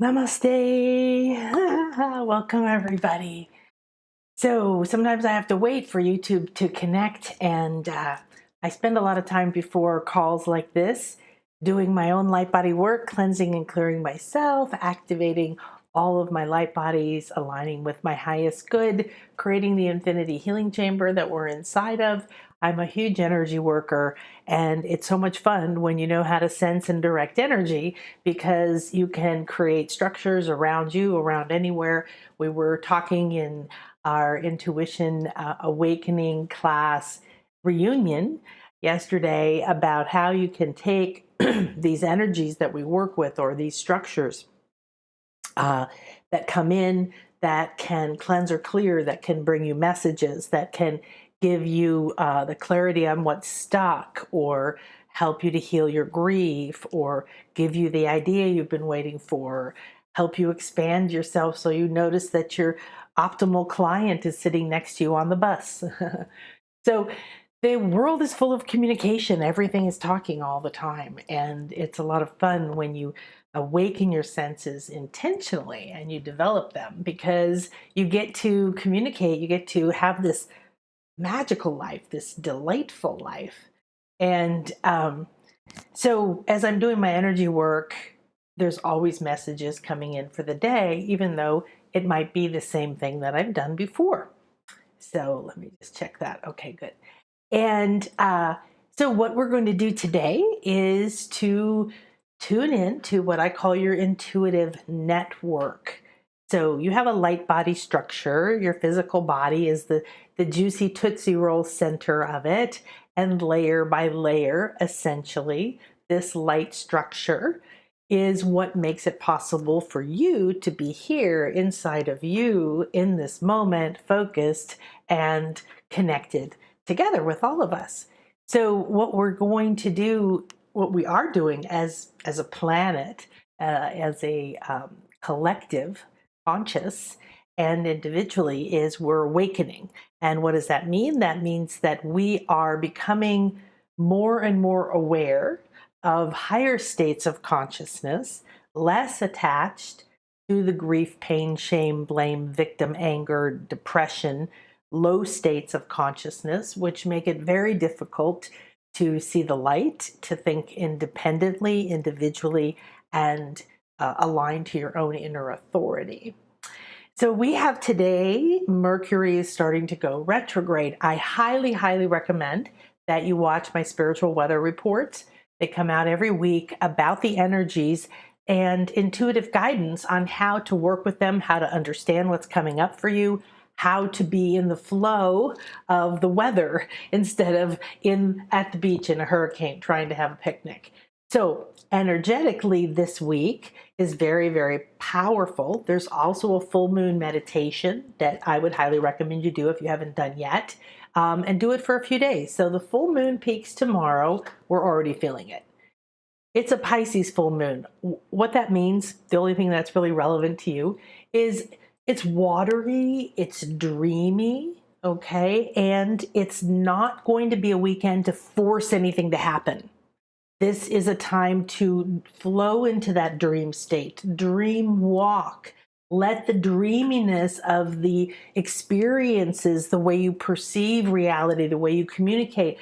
Namaste. Welcome, everybody. So sometimes I have to wait for YouTube to connect, and I spend a lot of time before calls like this doing my own light body work, cleansing and clearing myself, activating all of my light bodies, aligning with my highest good, creating the infinity healing chamber that we're inside of. I'm a huge energy worker, and it's so much fun when you know how to sense and direct energy, because you can create structures around you, around anywhere. We were talking in our intuition awakening class reunion yesterday about how you can take these energies that we work with, or these structures that come in, that can cleanse or clear, that can bring you messages, that can give you the clarity on what's stuck, or help you to heal your grief, or give you the idea you've been waiting for, help you expand yourself so you notice that your optimal client is sitting next to you on the bus. So the world is full of communication. Everything is talking all the time. And it's a lot of fun when you awaken your senses intentionally and you develop them, because you get to communicate, you get to have this magical life, this delightful life. And so as I'm doing my energy work, there's always messages coming in for the day, even though it might be the same thing that I've done before. So let me just check that. Okay, good. And so what we're going to do today is to tune in to what I call your intuitive network. So you have a light body structure. Your physical body is the juicy Tootsie Roll center of it. And layer by layer, essentially, this light structure is what makes it possible for you to be here inside of you in this moment, focused and connected together with all of us. So what we're going to do, what we are doing as a planet, as a collective conscious and individually, is we're awakening. And what does that mean? That means that we are becoming more and more aware of higher states of consciousness, less attached to the grief, pain, shame, blame, victim, anger, depression, low states of consciousness, which make it very difficult to see the light, to think independently, individually, and aligned to your own inner authority. So we have today, Mercury is starting to go retrograde. I highly, highly recommend that you watch my spiritual weather reports. They come out every week about the energies and intuitive guidance on how to work with them, how to understand what's coming up for you, how to be in the flow of the weather instead of at the beach in a hurricane trying to have a picnic. So energetically this week is very, very powerful. There's also a full moon meditation that I would highly recommend you do if you haven't done yet, and do it for a few days. So the full moon peaks tomorrow. We're already feeling it. It's a Pisces full moon. What that means, the only thing that's really relevant to you, is it's watery, it's dreamy, okay? And it's not going to be a weekend to force anything to happen. This is a time to flow into that dream state, dream walk. Let the dreaminess of the experiences, the way you perceive reality, the way you communicate,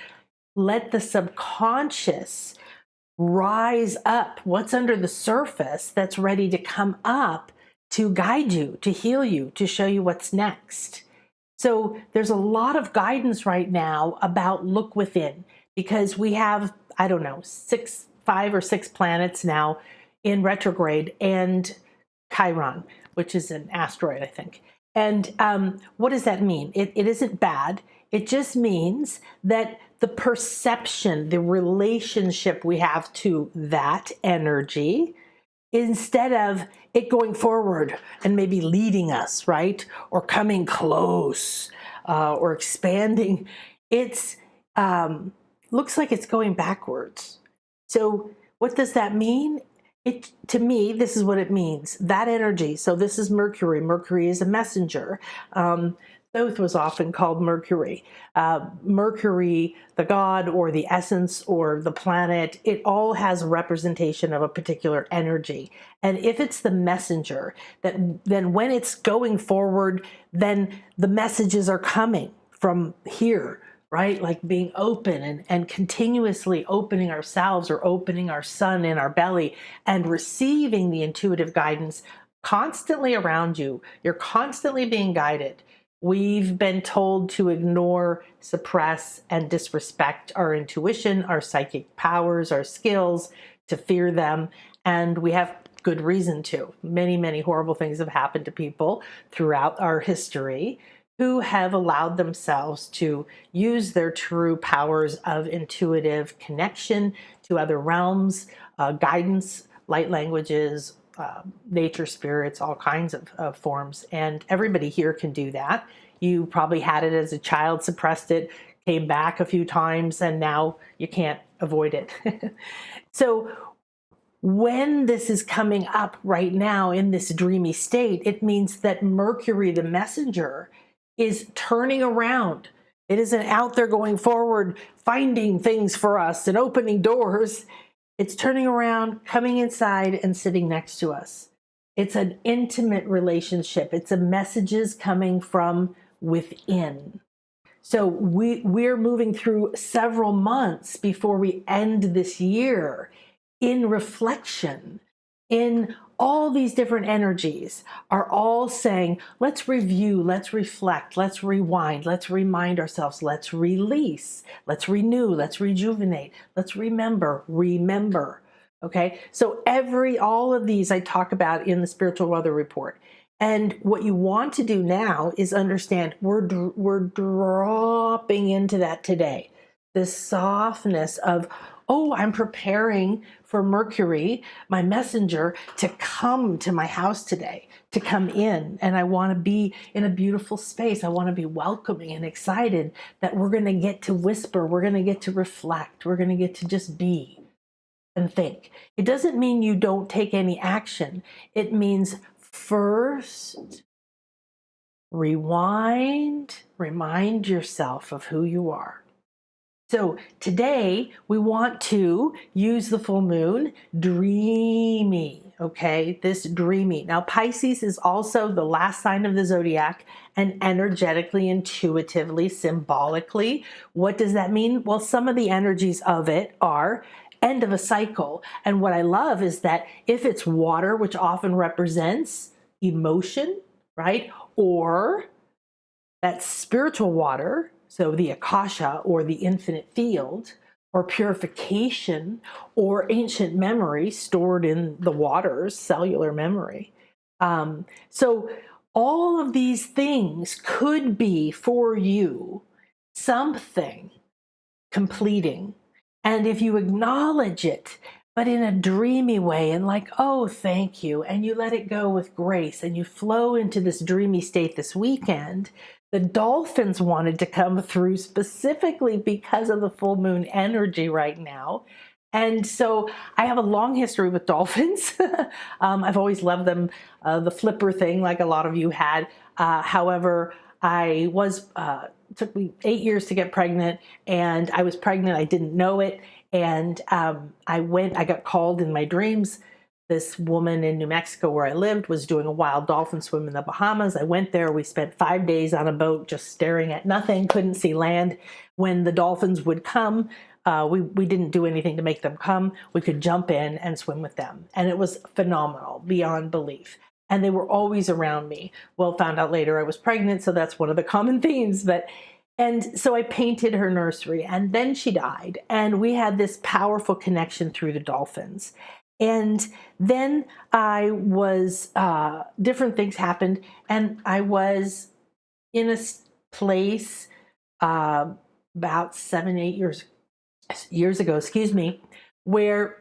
let the subconscious rise up. What's under the surface that's ready to come up to guide you, to heal you, to show you what's next. So there's a lot of guidance right now about look within, because we have, I don't know, 5 or 6 planets now in retrograde, and Chiron, which is an asteroid, I think. And what does that mean? It isn't bad. It just means that the perception, the relationship we have to that energy, instead of it going forward and maybe leading us, right? Or coming close, or expanding, it's looks like it's going backwards. So what does that mean? To me, this is what it means. That energy, so this is Mercury. Mercury is a messenger. Thoth was often called Mercury. Mercury, the god or the essence or the planet, it all has a representation of a particular energy. And if it's the messenger, then when it's going forward, then the messages are coming from here, right? Like being open and continuously opening ourselves or opening our sun in our belly and receiving the intuitive guidance constantly around you. You're constantly being guided. We've been told to ignore, suppress, and disrespect our intuition, our psychic powers, our skills, to fear them. And we have good reason to. Many, many horrible things have happened to people throughout our history who have allowed themselves to use their true powers of intuitive connection to other realms, guidance, light languages, nature spirits, all kinds of forms. And everybody here can do that. You probably had it as a child, suppressed it, came back a few times, and now you can't avoid it. So when this is coming up right now in this dreamy state, it means that Mercury, the messenger, is turning around. It isn't out there going forward, finding things for us and opening doors. It's turning around, coming inside, and sitting next to us. It's an intimate relationship. It's a messages coming from within. So we're moving through several months before we end this year in reflection, in all these different energies are all saying, let's review, let's reflect, let's rewind, let's remind ourselves, let's release, let's renew, let's rejuvenate, let's remember. Okay, so all of these I talk about in the Spiritual Weather Report. And what you want to do now is understand we're dropping into that today. This softness of, oh, I'm preparing for Mercury, my messenger, to come to my house today, to come in. And I want to be in a beautiful space. I want to be welcoming and excited that we're going to get to whisper. We're going to get to reflect. We're going to get to just be and think. It doesn't mean you don't take any action. It means first, remind yourself of who you are. So today we want to use the full moon, dreamy, okay? This dreamy. Now Pisces is also the last sign of the zodiac, and energetically, intuitively, symbolically, what does that mean? Well, some of the energies of it are end of a cycle. And what I love is that if it's water, which often represents emotion, right? Or that spiritual water, so the Akasha or the infinite field, or purification, or ancient memory stored in the waters, cellular memory. So all of these things could be for you something completing. And if you acknowledge it, but in a dreamy way and like, oh, thank you, and you let it go with grace and you flow into this dreamy state this weekend, the dolphins wanted to come through specifically because of the full moon energy right now. And so I have a long history with dolphins. I've always loved them, the flipper thing like a lot of you had. However, took me 8 years to get pregnant, and I was pregnant. I didn't know it. And I got called in my dreams. This woman in New Mexico where I lived was doing a wild dolphin swim in the Bahamas. I went there. We spent 5 days on a boat just staring at nothing, couldn't see land. When the dolphins would come, we didn't do anything to make them come. We could jump in and swim with them. And it was phenomenal, beyond belief. And they were always around me. Well, found out later I was pregnant, so that's one of the common themes. And so I painted her nursery, and then she died. And we had this powerful connection through the dolphins. And then different things happened, and I was in a place about 7-8 years ago, where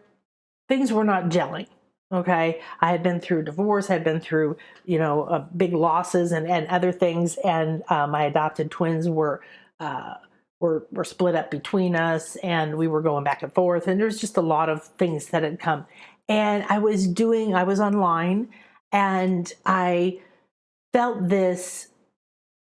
things were not gelling. Okay, I had been through divorce, I had been through, big losses and other things, and my adopted twins were split up between us, and we were going back and forth, and there's just a lot of things that had come. And I was online, and I felt this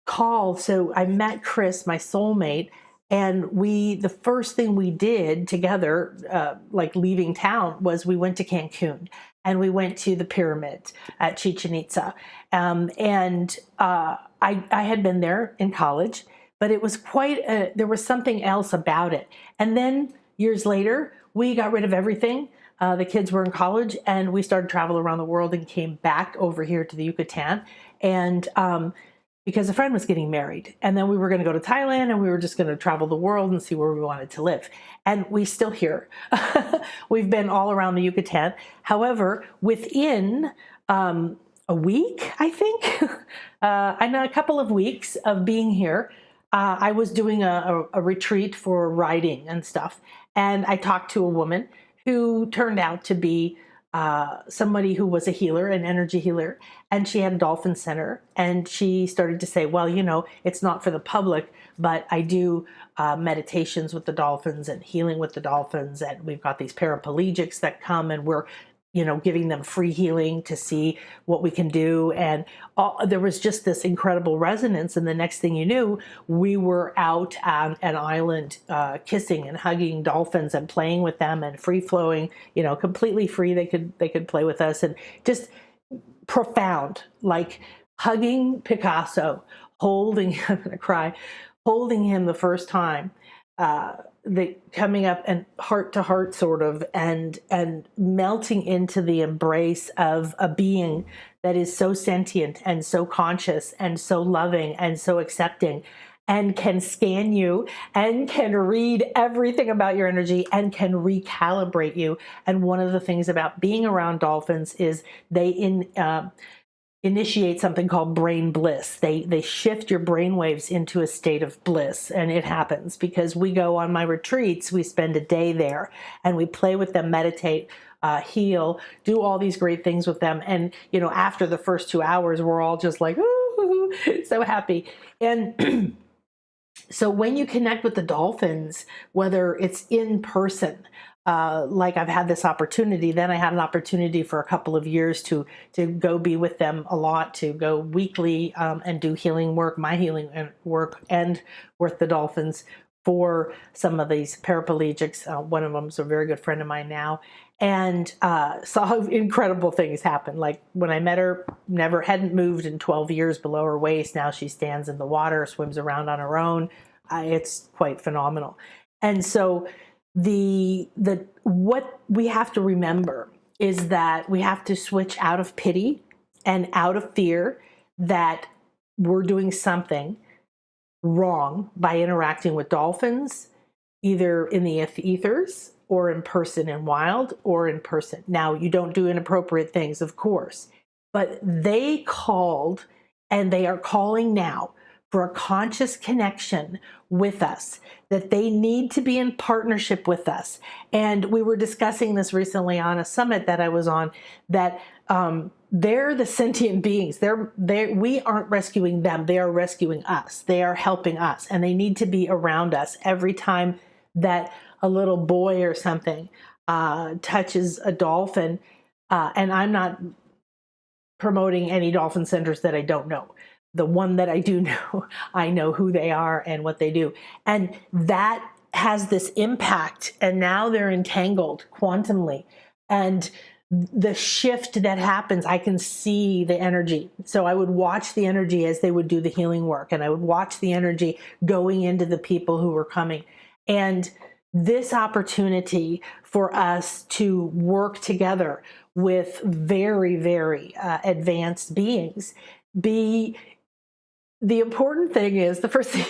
call. So I met Chris, my soulmate, and the first thing we did together, like leaving town, was we went to Cancun and we went to the pyramid at Chichen Itza. I had been there in college, but it was there was something else about it. And then years later, we got rid of everything. The kids were in college and we started travel around the world and came back over here to the Yucatan. And, because a friend was getting married, and then we were going to go to Thailand, and we were just going to travel the world and see where we wanted to live. And we're still here. We've been all around the Yucatan. However, within a week, I think, I know a couple of weeks of being here, I was doing a retreat for writing and stuff. And I talked to a woman who turned out to be somebody who was a healer, an energy healer, and she had a dolphin center. And she started to say, well, it's not for the public, but I do meditations with the dolphins and healing with the dolphins. And we've got these paraplegics that come, and we're giving them free healing to see what we can do. And there was just this incredible resonance. And the next thing you knew, we were out on an island kissing and hugging dolphins and playing with them and free flowing, completely free. They could play with us, and just profound, like hugging Picasso, holding him, I'm gonna cry, holding him the first time. Coming up and heart to heart sort of, and melting into the embrace of a being that is so sentient and so conscious and so loving and so accepting, and can scan you and can read everything about your energy and can recalibrate you. And one of the things about being around dolphins is they initiate something called brain bliss. They shift your brain waves into a state of bliss. And it happens because we go on my retreats, we spend a day there and we play with them, meditate, heal, do all these great things with them. And, after the first 2 hours, we're all just like, ooh, so happy. And so when you connect with the dolphins, whether it's in person, like I've had this opportunity, then I had an opportunity for a couple of years to go be with them a lot, to go weekly and do healing work, my healing work, and with the dolphins for some of these paraplegics. One of them is a very good friend of mine now, and saw incredible things happen. Like when I met her, hadn't moved in 12 years below her waist. Now she stands in the water, swims around on her own. It's quite phenomenal. And so what we have to remember is that we have to switch out of pity and out of fear that we're doing something wrong by interacting with dolphins, either in the ethers or in person in wild or in person. Now, you don't do inappropriate things, of course, but they called, and they are calling now for a conscious connection with us, that they need to be in partnership with us. And we were discussing this recently on a summit that I was on, that they're the sentient beings. We aren't rescuing them. They are rescuing us. They are helping us, and they need to be around us every time that a little boy or something touches a dolphin. And I'm not promoting any dolphin centers that I don't know. The one that I do know, I know who they are and what they do. And that has this impact, and now they're entangled quantumly. And the shift that happens, I can see the energy. So I would watch the energy as they would do the healing work, and I would watch the energy going into the people who were coming. And this opportunity for us to work together with very, very advanced beings, the important thing is, the first thing,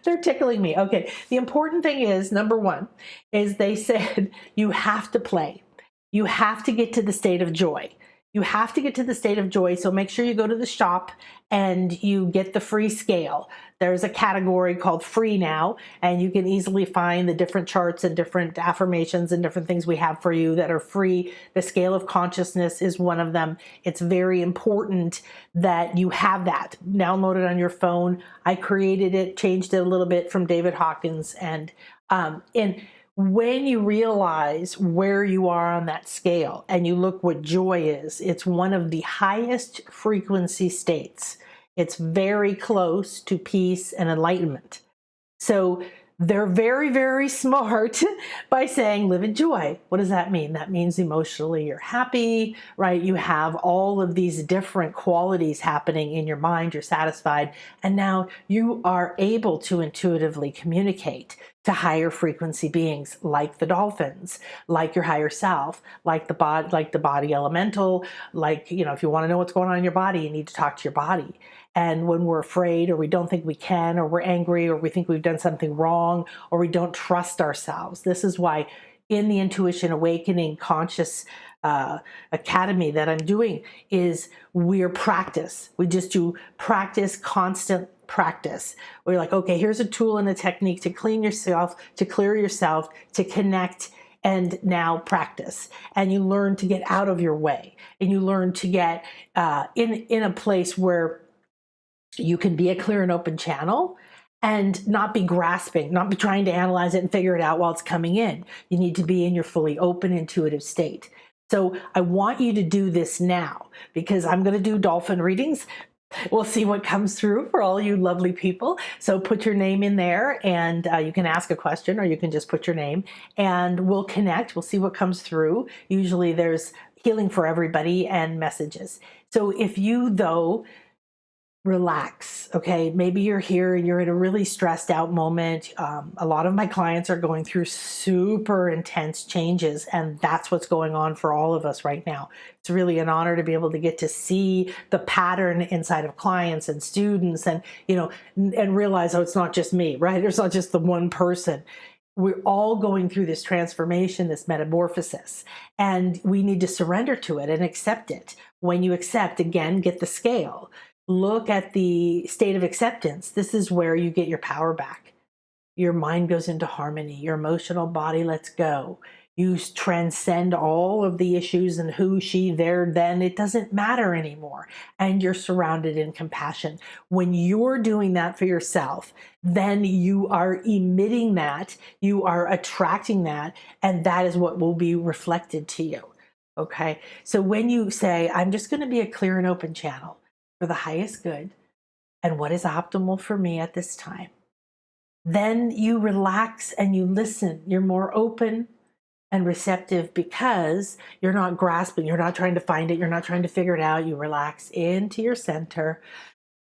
they're tickling me. Okay. The important thing is, number one, is they said, you have to play. You have to get to the state of joy. You have to get to the state of joy. So make sure you go to the shop and you get the free scale. There's a category called free now, and you can easily find the different charts and different affirmations and different things we have for you that are free. The scale of consciousness is one of them. It's very important that you have that. Download it on your phone. I created it, changed it a little bit from David Hawkins. And when you realize where you are on that scale and you look what joy is, it's one of the highest frequency states. It's very close to peace and enlightenment. So they're very, very smart by saying live in joy. What does that mean? That means emotionally you're happy, right? You have all of these different qualities happening in your mind. You're satisfied. And now you are able to intuitively communicate to higher frequency beings like the dolphins, like your higher self, like the body elemental, like, if you want to know what's going on in your body, you need to talk to your body. And when we're afraid, or we don't think we can, or we're angry, or we think we've done something wrong, or we don't trust ourselves, this is why in the Intuition Awakening Conscious Academy that I'm doing is we're practice. We just do practice, constant practice. We're like, okay, here's a tool and a technique to clean yourself, to clear yourself, to connect, and now practice. And you learn to get out of your way, and you learn to get in a place where you can be a clear and open channel and not be grasping, not be trying to analyze it and figure it out while it's coming in. You need to be in your fully open, intuitive state. So I want you to do this now, because I'm going to do dolphin readings. We'll see what comes through for all you lovely people. So put your name in there, and you can ask a question, or you can just put your name, and we'll connect. We'll see what comes through. Usually there's healing for everybody and messages. So if you, though, relax, okay? Maybe you're here and you're in a really stressed out moment. A lot of my clients are going through super intense changes, and that's what's going on for all of us right now. It's really an honor to be able to get to see the pattern inside of clients and students, and and realize, oh, it's not just me, right? It's not just the one person. We're all going through this transformation, this metamorphosis, and we need to surrender to it and accept it. When you accept, again, get the scale. Look at the state of acceptance. This is where you get your power back. Your mind goes into harmony. Your emotional body lets go. You transcend all of the issues and who, she, there, then. It doesn't matter anymore. And you're surrounded in compassion. When you're doing that for yourself, then you are emitting that, you are attracting that, and that is what will be reflected to you. Okay? So when you say, I'm just going to be a clear and open channel for the highest good and what is optimal for me at this time, then you relax and you listen. You're more open and receptive because you're not grasping, you're not trying to find it, you're not trying to figure it out. You relax into your center.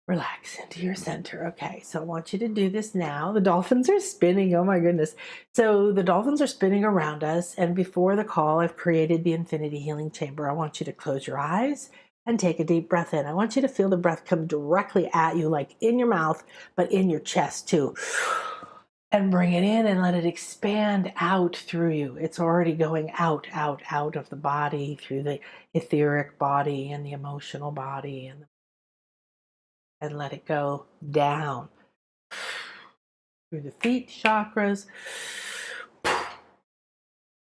Relax into your center. Okay, so I want you to do this now. The dolphins are spinning. Oh my goodness. So the dolphins are spinning around us, and before the call, I've created the Infinity Healing Chamber. I want you to close your eyes and take a deep breath in. I want you to feel the breath come directly at you, like in your mouth, but in your chest too. And bring it in and let it expand out through you. It's already going out, out, out of the body, through the etheric body and the emotional body, and let it go down through the feet chakras.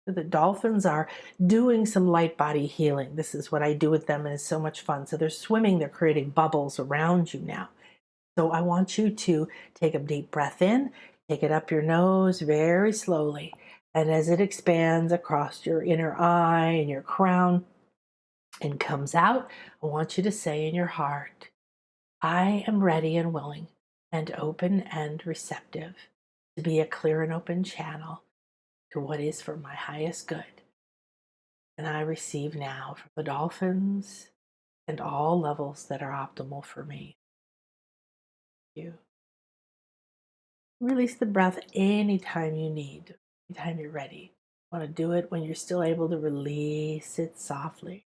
The dolphins are doing some light body healing. This is what I do with them, and it's so much fun. So they're swimming, they're creating bubbles around you now. So I want you to take a deep breath in, take it up your nose very slowly. And as it expands across your inner eye and your crown and comes out, I want you to say in your heart, I am ready and willing and open and receptive to be a clear and open channel to what is for my highest good. And I receive now from the dolphins and all levels that are optimal for me. You release the breath anytime you need, anytime you're ready. You want to do it when you're still able to release it softly.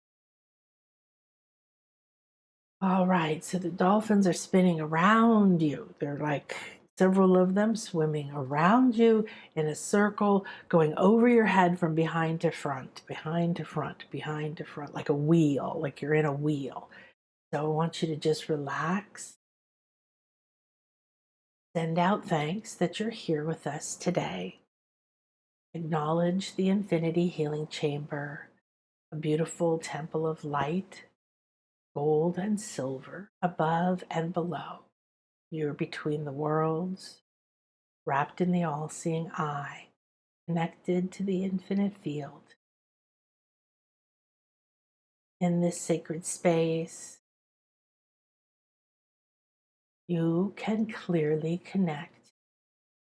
All right, so the dolphins are spinning around you. They're like several of them swimming around you in a circle, going over your head from behind to front, behind to front, behind to front, like a wheel, like you're in a wheel. So I want you to just relax. Send out thanks that you're here with us today. Acknowledge the Infinity Healing Chamber, a beautiful temple of light, gold and silver, above and below. You're between the worlds, wrapped in the all-seeing eye, connected to the infinite field. In this sacred space, You can clearly connect.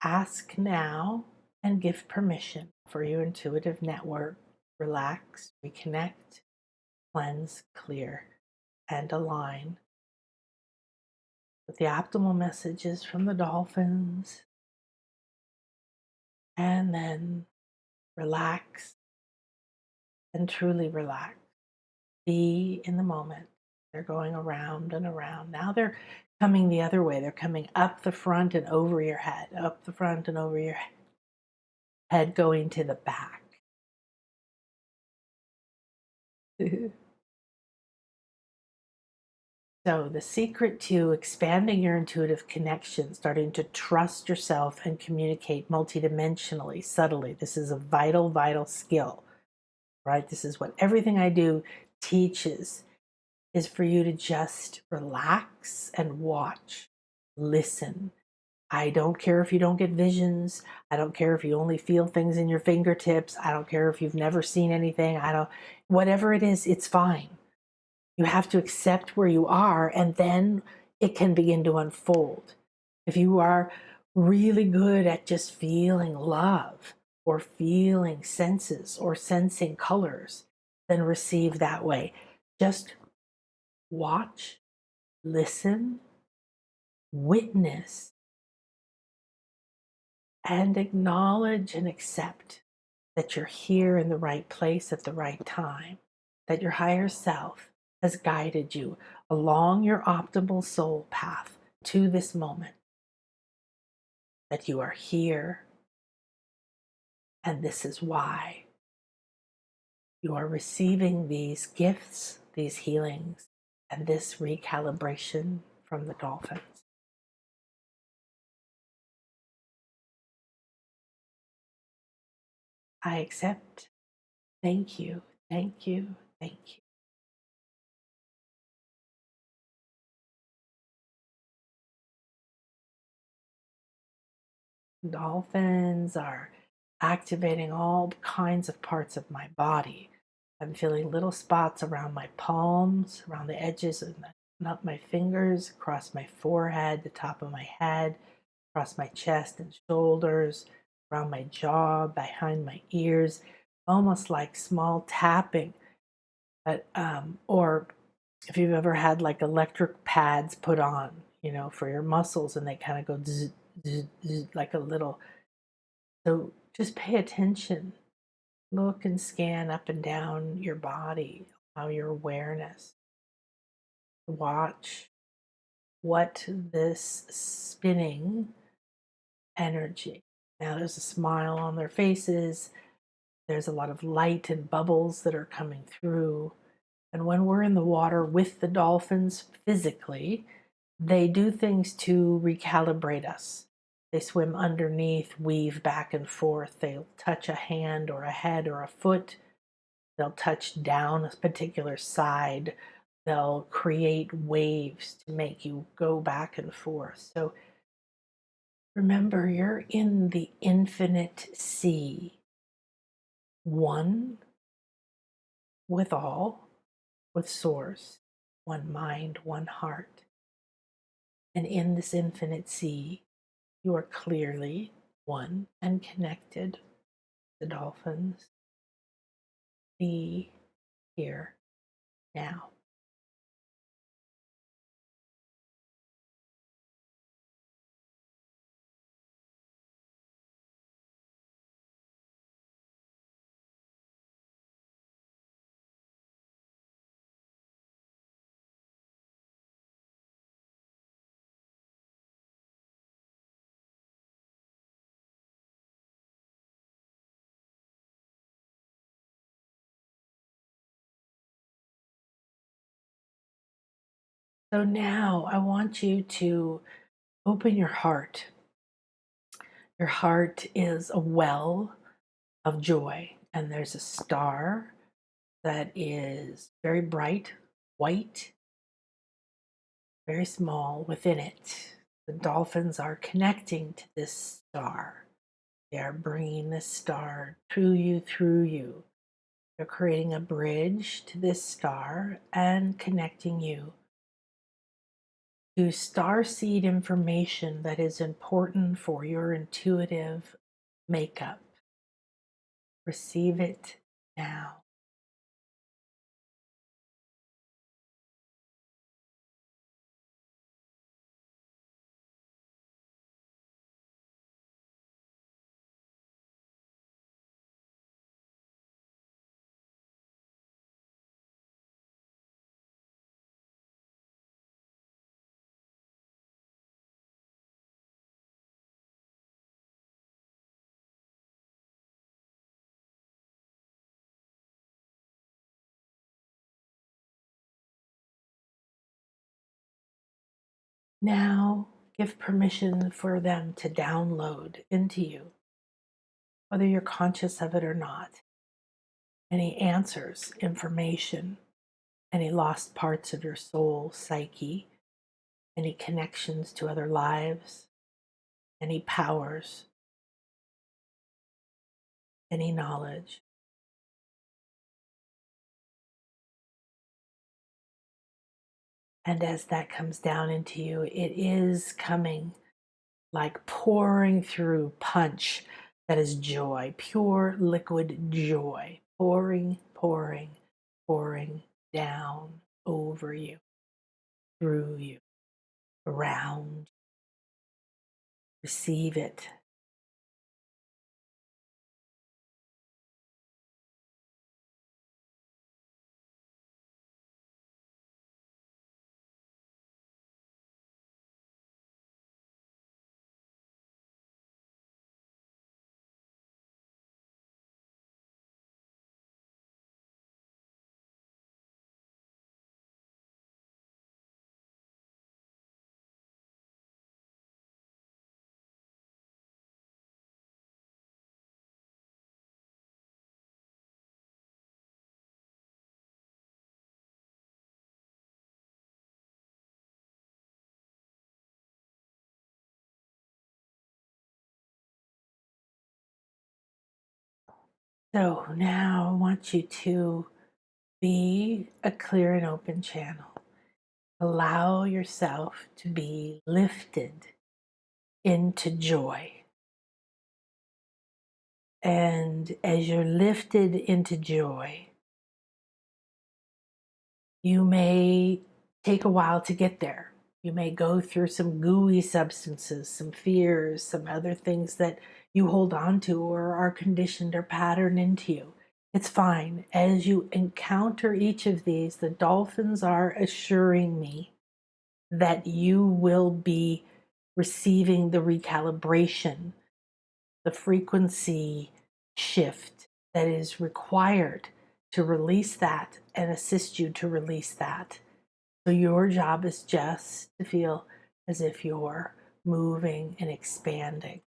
Ask now and give permission for your intuitive network. Relax, reconnect, cleanse, clear, and align with the optimal messages from the dolphins. And then relax and truly relax. Be in the moment. They're going around and around. Now they're coming the other way. They're coming up the front and over your head, up the front and over your head, going to the back. So the secret to expanding your intuitive connection, starting to trust yourself and communicate multidimensionally, subtly. This is a vital, vital skill, right? This is what everything I do teaches, is for you to just relax and watch, listen. I don't care if you don't get visions. I don't care if you only feel things in your fingertips. I don't care if you've never seen anything. Whatever it is, it's fine. You have to accept where you are, and then it can begin to unfold. If you are really good at just feeling love or feeling senses or sensing colors, then receive that way. Just watch, listen, witness, and acknowledge and accept that you're here in the right place at the right time, that your higher self has guided you along your optimal soul path to this moment, that you are here, and this is why you are receiving these gifts, these healings, and this recalibration from the dolphins. I accept. Thank you, thank you, thank you. Dolphins are activating all kinds of parts of my body. I'm feeling little spots around my palms, around the edges and up my fingers, across my forehead, the top of my head, across my chest and shoulders, around my jaw, behind my ears, almost like small tapping. Or if you've ever had like electric pads put on, for your muscles, and they kind of go zzz, zzz, zzz, like a little. So just pay attention. Look and scan up and down your body, allow your awareness. Watch what this spinning energy. Now there's a smile on their faces. There's a lot of light and bubbles that are coming through. And when we're in the water with the dolphins physically, they do things to recalibrate us. They swim underneath, weave back and forth. They'll touch a hand or a head or a foot. They'll touch down a particular side. They'll create waves to make you go back and forth. So remember, you're in the infinite sea, one with all, with Source, one mind, one heart. And in this infinite sea, you are clearly one and connected. The dolphins. Be here now. So now I want you to open your heart. Your heart is a well of joy, and there's a star that is very bright, white, very small within it. The dolphins are connecting to this star. They are bringing this star to you, through you. They're creating a bridge to this star and connecting you to starseed information that is important for your intuitive makeup. Receive it now. Now give permission for them to download into you, whether you're conscious of it or not. Any answers, information, any lost parts of your soul, psyche, any connections to other lives, any powers, any knowledge. And as that comes down into you, it is coming like pouring through punch that is joy, pure liquid joy, pouring, pouring, pouring down over you, through you, around. Receive it. So now I want you to be a clear and open channel. Allow yourself to be lifted into joy. And as you're lifted into joy, you may take a while to get there. You may go through some gooey substances, some fears, some other things that you hold on to or are conditioned or patterned into you. It's fine. As you encounter each of these, the dolphins are assuring me that you will be receiving the recalibration, the frequency shift that is required to release that and assist you to release that. So your job is just to feel as if you're moving and expanding.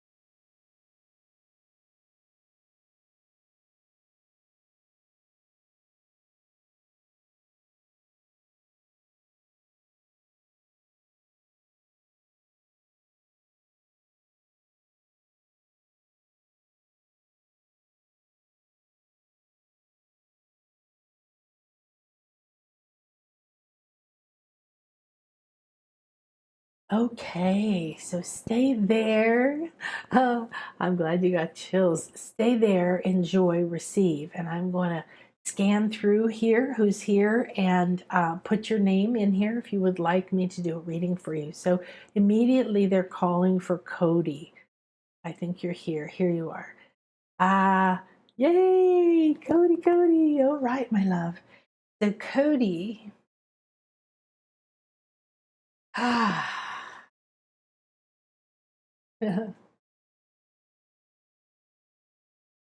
Okay, so stay there. Oh, I'm glad you got chills. Stay there, enjoy, receive. And I'm going to scan through here who's here and put your name in here if you would like me to do a reading for you. So immediately they're calling for Cody. I think you're here. Here you are. Yay, Cody, Cody. All right, my love. So Cody, ah.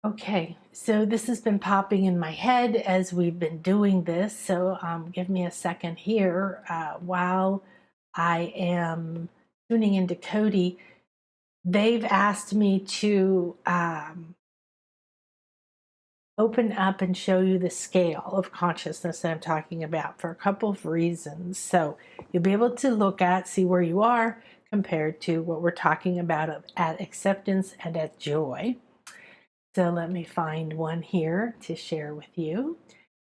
Okay, so this has been popping in my head as we've been doing this. So give me a second here while I am tuning into Cody. They've asked me to open up and show you the scale of consciousness that I'm talking about for a couple of reasons. So you'll be able to look at, see where you are compared to what we're talking about at acceptance and at joy. So let me find one here to share with you.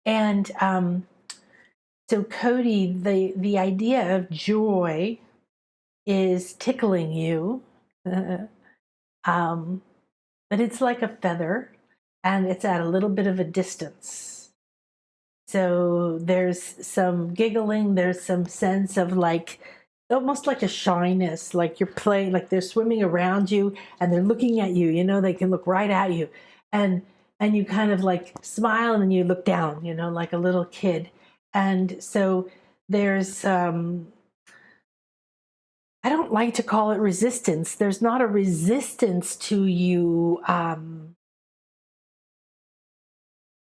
And So Cody, the idea of joy is tickling you, um, but it's like a feather, and it's at a little bit of a distance. So there's some giggling, there's some sense of like almost like a shyness, like you're playing, like they're swimming around you and they're looking at you, they can look right at you. And you kind of like smile and then you look down, like a little kid. And so there's I don't like to call it resistance. There's not a resistance to you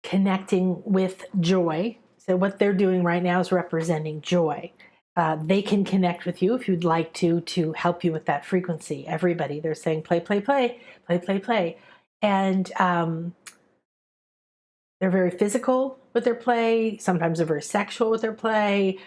connecting with joy. So what they're doing right now is representing joy. They can connect with you if you'd like to help you with that frequency. Everybody, they're saying play, play, play, play, play, play. And they're very physical with their play. Sometimes they're very sexual with their play.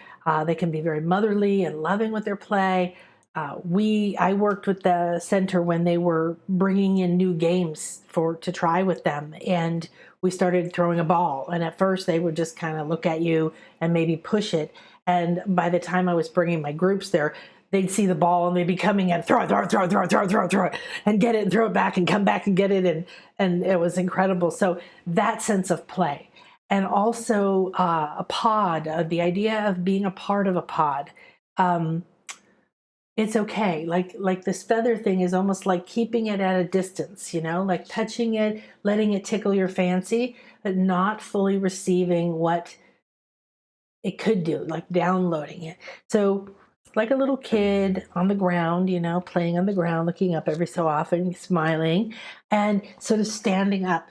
They can be very motherly and loving with their play. I worked with the center when they were bringing in new games to try with them, and we started throwing a ball. And at first, they would just kind of look at you and maybe push it. And by the time I was bringing my groups there, they'd see the ball and they'd be coming and throw it, and get it and throw it back and come back and get it, and it was incredible. So that sense of play, and also a pod, the idea of being a part of a pod. It's okay. Like this feather thing is almost like keeping it at a distance, like touching it, letting it tickle your fancy, but not fully receiving what it could do, like downloading it. So like a little kid on the ground, playing on the ground, looking up every so often, smiling, and sort of standing up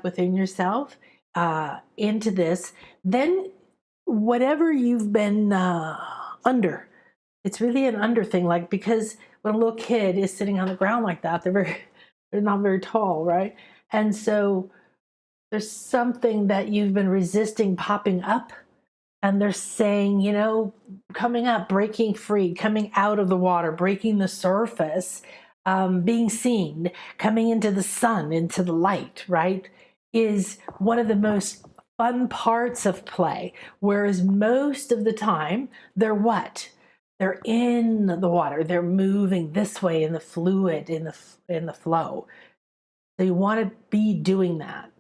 within yourself into this. Then whatever you've been under, it's really an under thing, like, because when a little kid is sitting on the ground like that, they're not very tall, right? And so there's something that you've been resisting popping up, and they're saying, coming up, breaking free, coming out of the water, breaking the surface, being seen, coming into the sun, into the light, right, is one of the most fun parts of play. Whereas most of the time, they're what? They're in the water. They're moving this way in the fluid, in the flow. So you want to be doing that.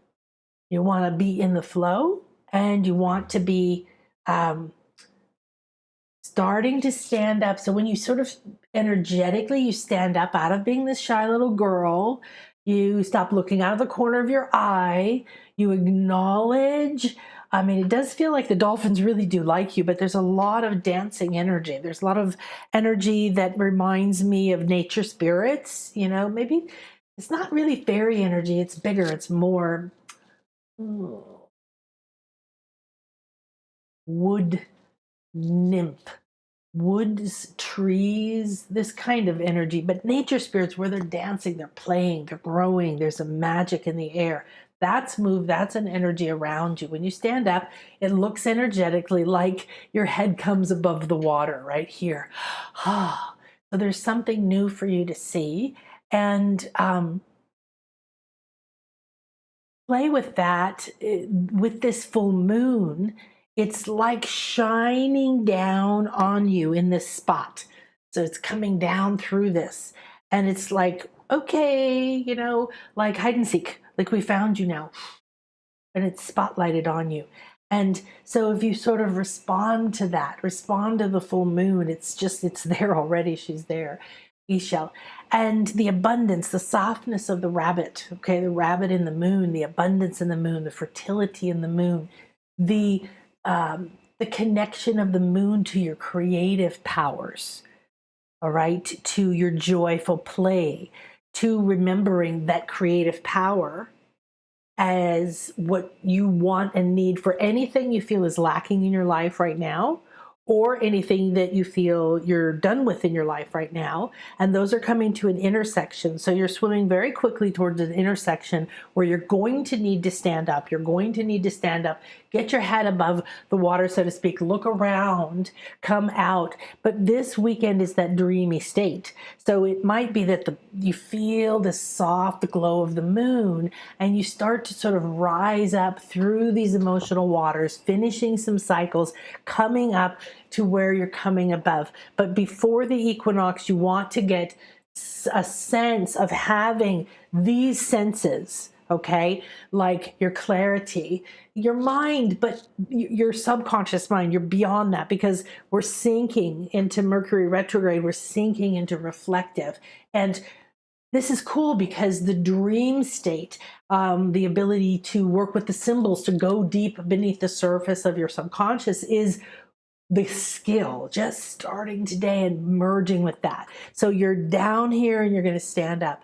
You want to be in the flow, and you want to be starting to stand up. So when you sort of energetically, you stand up out of being this shy little girl, you stop looking out of the corner of your eye, you acknowledge. I mean, it does feel like the dolphins really do like you, but there's a lot of dancing energy. There's a lot of energy that reminds me of nature spirits, maybe it's not really fairy energy. It's bigger. It's more wood nymph, woods, trees, this kind of energy. But nature spirits, where they're dancing, they're playing, they're growing, there's a magic in the air. That's an energy around you. When you stand up, it looks energetically like your head comes above the water right here. So there's something new for you to see, and play with that. With this full moon, it's like shining down on you in this spot. So it's coming down through this, and it's like, okay, like hide and seek, like we found you now, and it's spotlighted on you. And so if you sort of respond to the full moon, it's there already. She's there. Ishel. And the abundance, the softness of the rabbit, okay, the rabbit in the moon, the abundance in the moon, the fertility in the moon, the connection of the moon to your creative powers, all right, to your joyful play, to remembering that creative power as what you want and need for anything you feel is lacking in your life right now, or anything that you feel you're done with in your life right now. And those are coming to an intersection. So you're swimming very quickly towards an intersection where you're going to need to stand up. You're going to need to stand up, get your head above the water, so to speak, look around, come out. But this weekend is that dreamy state. So it might be that you feel the soft glow of the moon and you start to sort of rise up through these emotional waters, finishing some cycles, coming up to where you're coming above. But before the equinox, you want to get a sense of having these senses, okay? Like your clarity, your mind, but your subconscious mind, you're beyond that, because we're sinking into Mercury retrograde, we're sinking into reflective. And this is cool because the dream state, the ability to work with the symbols, to go deep beneath the surface of your subconscious, is the skill just starting today and merging with that. So you're down here and you're going to stand up.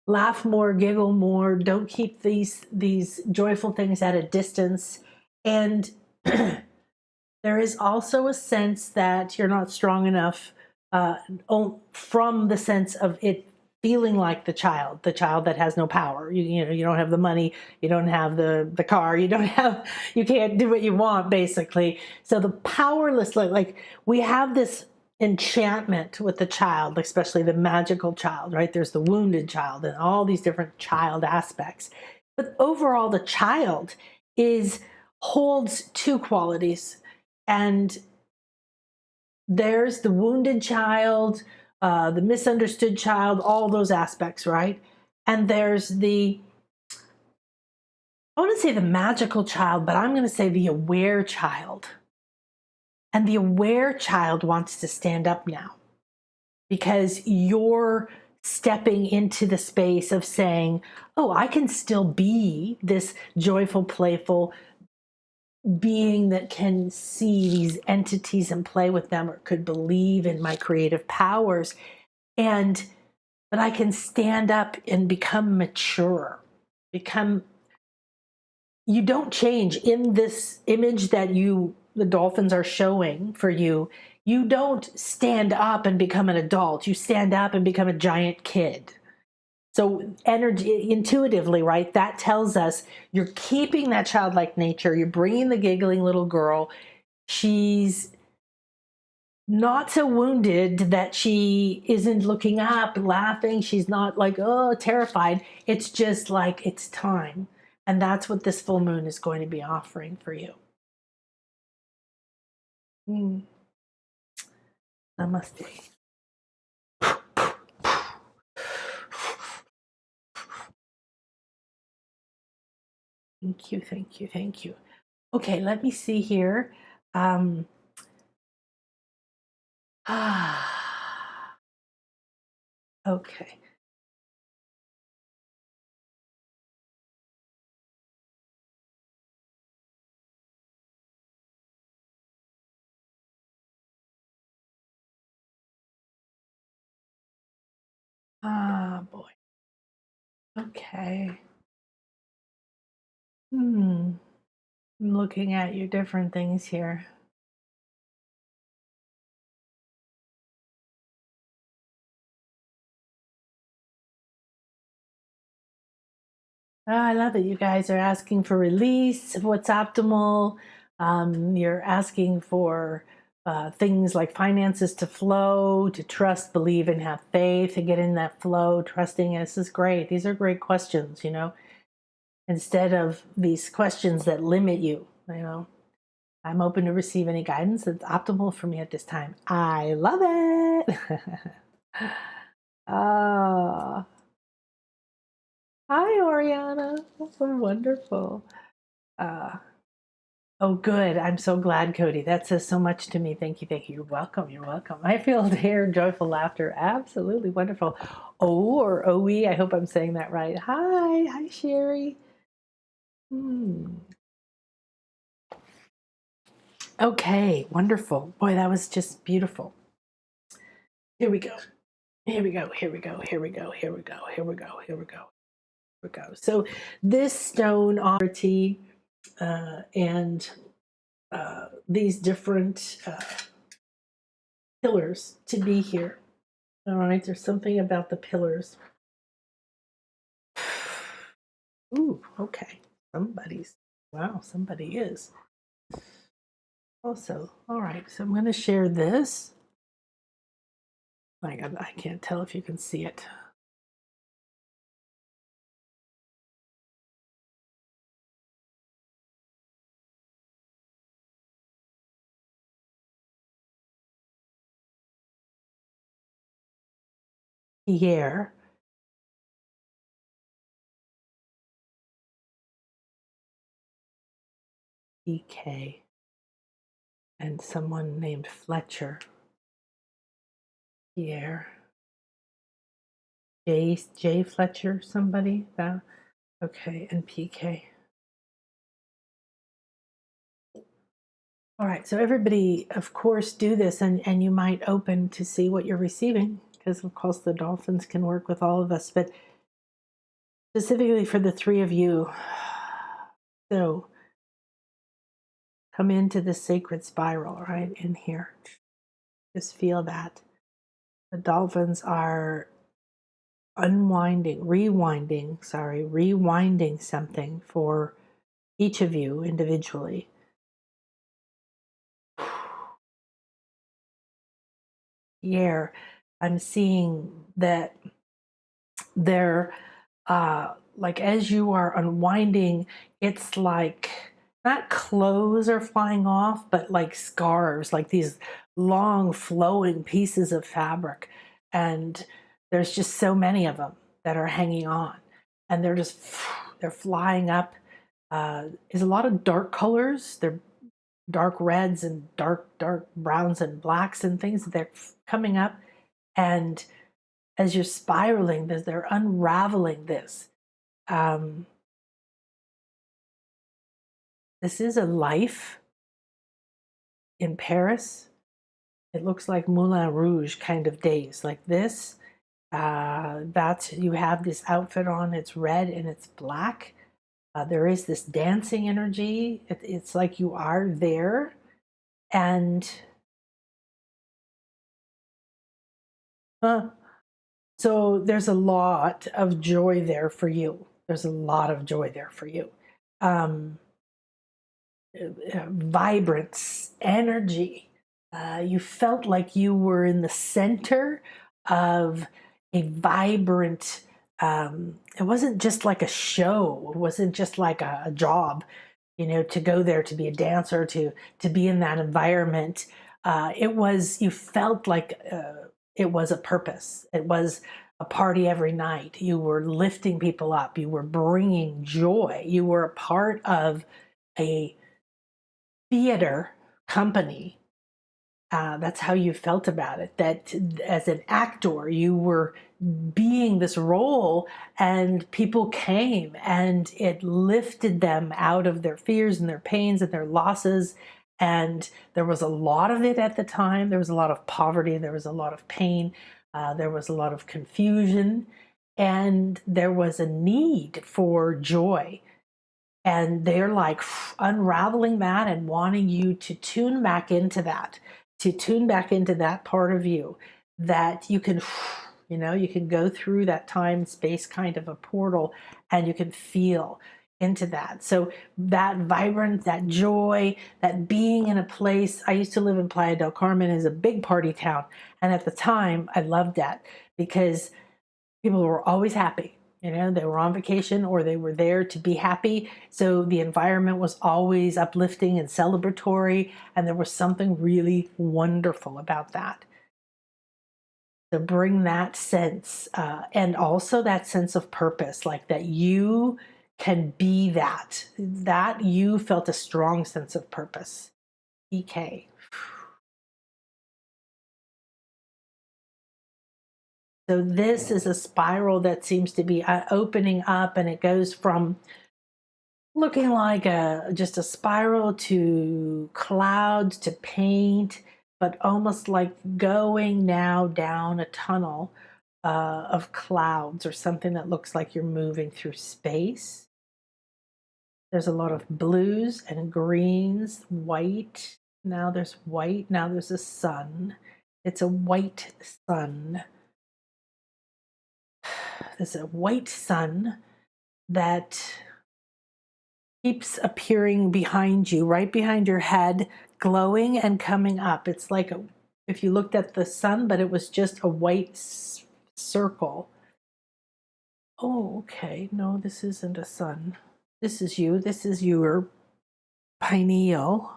Laugh more, giggle more. Don't keep these joyful things at a distance. And there is also a sense that you're not strong enough, from the sense of it feeling like the child that has no power. You know, you don't have the money, you don't have the car, you can't do what you want, basically. So the powerless, like we have this enchantment with the child, especially the magical child, right? There's the wounded child and all these different child aspects. But overall, the child holds two qualities. And there's the wounded child, the misunderstood child, all those aspects, right? And there's I want to say the magical child, but I'm going to say the aware child. And the aware child wants to stand up now because you're stepping into the space of saying, oh, I can still be this joyful, playful being that can see these entities and play with them, or could believe in my creative powers, but I can stand up and become mature. You don't change in this image that the dolphins are showing for you. You don't stand up and become an adult. You stand up and become a giant kid. So energy, intuitively, right, that tells us you're keeping that childlike nature. You're bringing the giggling little girl. She's not so wounded that she isn't looking up, laughing. She's not like, oh, terrified. It's just like, it's time. And that's what this full moon is going to be offering for you. Namaste. Thank you, thank you, thank you. Okay, let me see here. Okay. Boy. Okay. I'm looking at your different things here. Oh, I love it. You guys are asking for release of what's optimal. You're asking for things like finances to flow, to trust, believe, and have faith, to get in that flow, trusting. And this is great. These are great questions, instead of these questions that limit you, I'm open to receive any guidance that's optimal for me at this time. I love it. Oh. Hi, Oriana. That's so wonderful. Oh, good. I'm so glad, Cody. That says so much to me. Thank you. Thank you. You're welcome. You're welcome. I feel to hear joyful laughter. Absolutely wonderful. Oh, or OE. I hope I'm saying that right. Hi. Hi, Sherry. Okay. Wonderful. Boy, that was just beautiful. Here we go. Here we go. Here we go. Here we go. Here we go. Here we go. Here we go. Here we go. So this stone authority and these different pillars to be here. All right, there's something about the pillars. Ooh, okay. Wow, somebody is. Also, all right, so I'm going to share this. I can't tell if you can see it. Pierre. EK. And someone named Fletcher. Pierre. J Fletcher, somebody? That, okay, and PK. All right, so everybody, of course, do this, and you might open to see what you're receiving, because of course the dolphins can work with all of us, but specifically for the three of you. So come into the sacred spiral, right in here. Just feel that. The dolphins are rewinding something for each of you individually. Here, I'm seeing that they're like as you are unwinding, it's like not clothes are flying off, but like scarves, like these long flowing pieces of fabric. And there's just so many of them that are hanging on, and they're flying up. Is a lot of dark colors. They're dark reds and dark browns and blacks and things. They're coming up, and as you're spiraling, they're unraveling this. This is a life in Paris. It looks like Moulin Rouge kind of days, like this. That's, you have this outfit on, it's red and it's black. There is this dancing energy. It's like you are there. And so there's a lot of joy there for you. There's a lot of joy there for you. Vibrance, energy. You felt like you were in the center of a vibrant, it wasn't just like a show. It wasn't just like a job, you know, to go there, to be a dancer, to be in that environment. It was, you felt like it was a purpose. It was a party every night. You were lifting people up. You were bringing joy. You were a part of a theater company. That's how you felt about it, that as an actor you were being this role, and people came and it lifted them out of their fears and their pains and their losses. And there was a lot of it at the time. There was a lot of poverty, there was a lot of pain, there was a lot of confusion, and there was a need for joy. And they're like unraveling that and wanting you to tune back into that, part of you, that you can, you know, you can go through that time space kind of a portal, and you can feel into that. So that vibrance, that joy, that being in a place. I used to live in Playa del Carmen, is a big party town, and at the time I loved that because people were always happy. You know, they were on vacation or they were there to be happy. So the environment was always uplifting and celebratory, and there was something really wonderful about that. So bring that sense, and also that sense of purpose, like that you can be that you felt a strong sense of purpose. EK. So this is a spiral that seems to be opening up, and it goes from looking like just a spiral to clouds to paint, but almost like going now down a tunnel of clouds, or something that looks like you're moving through space. There's a lot of blues and greens, white. Now there's white. Now there's a sun. It's a white sun. There's a white sun that keeps appearing behind you, right behind your head, glowing and coming up. It's like if you looked at the sun, but it was just a white circle. Oh, okay. No, this isn't a sun. This is you. This is your pineal.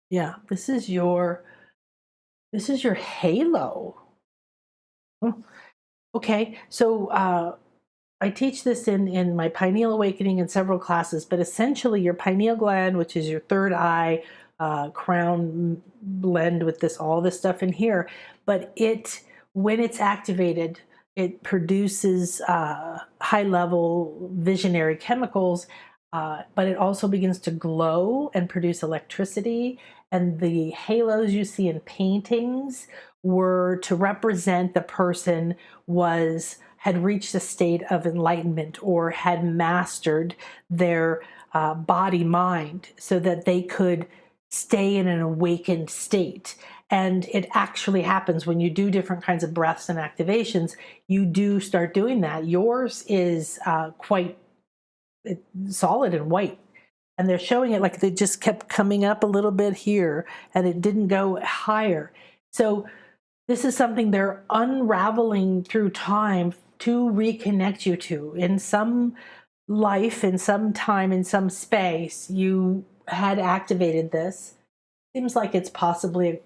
Yeah, this is your halo. Okay, so I teach this in my pineal awakening in several classes, but essentially your pineal gland, which is your third eye, crown blend with all this stuff in here, but when it's activated, it produces high level visionary chemicals, but it also begins to glow and produce electricity. And the halos you see in paintings were to represent the person had reached a state of enlightenment or had mastered their body mind so that they could stay in an awakened state. And it actually happens when you do different kinds of breaths and activations. You do start doing that. Yours is quite solid and white. And they're showing it like they just kept coming up a little bit here and it didn't go higher. So this is something they're unraveling through time to reconnect you to. In some life, in some time, in some space, you had activated this. Seems like it's possibly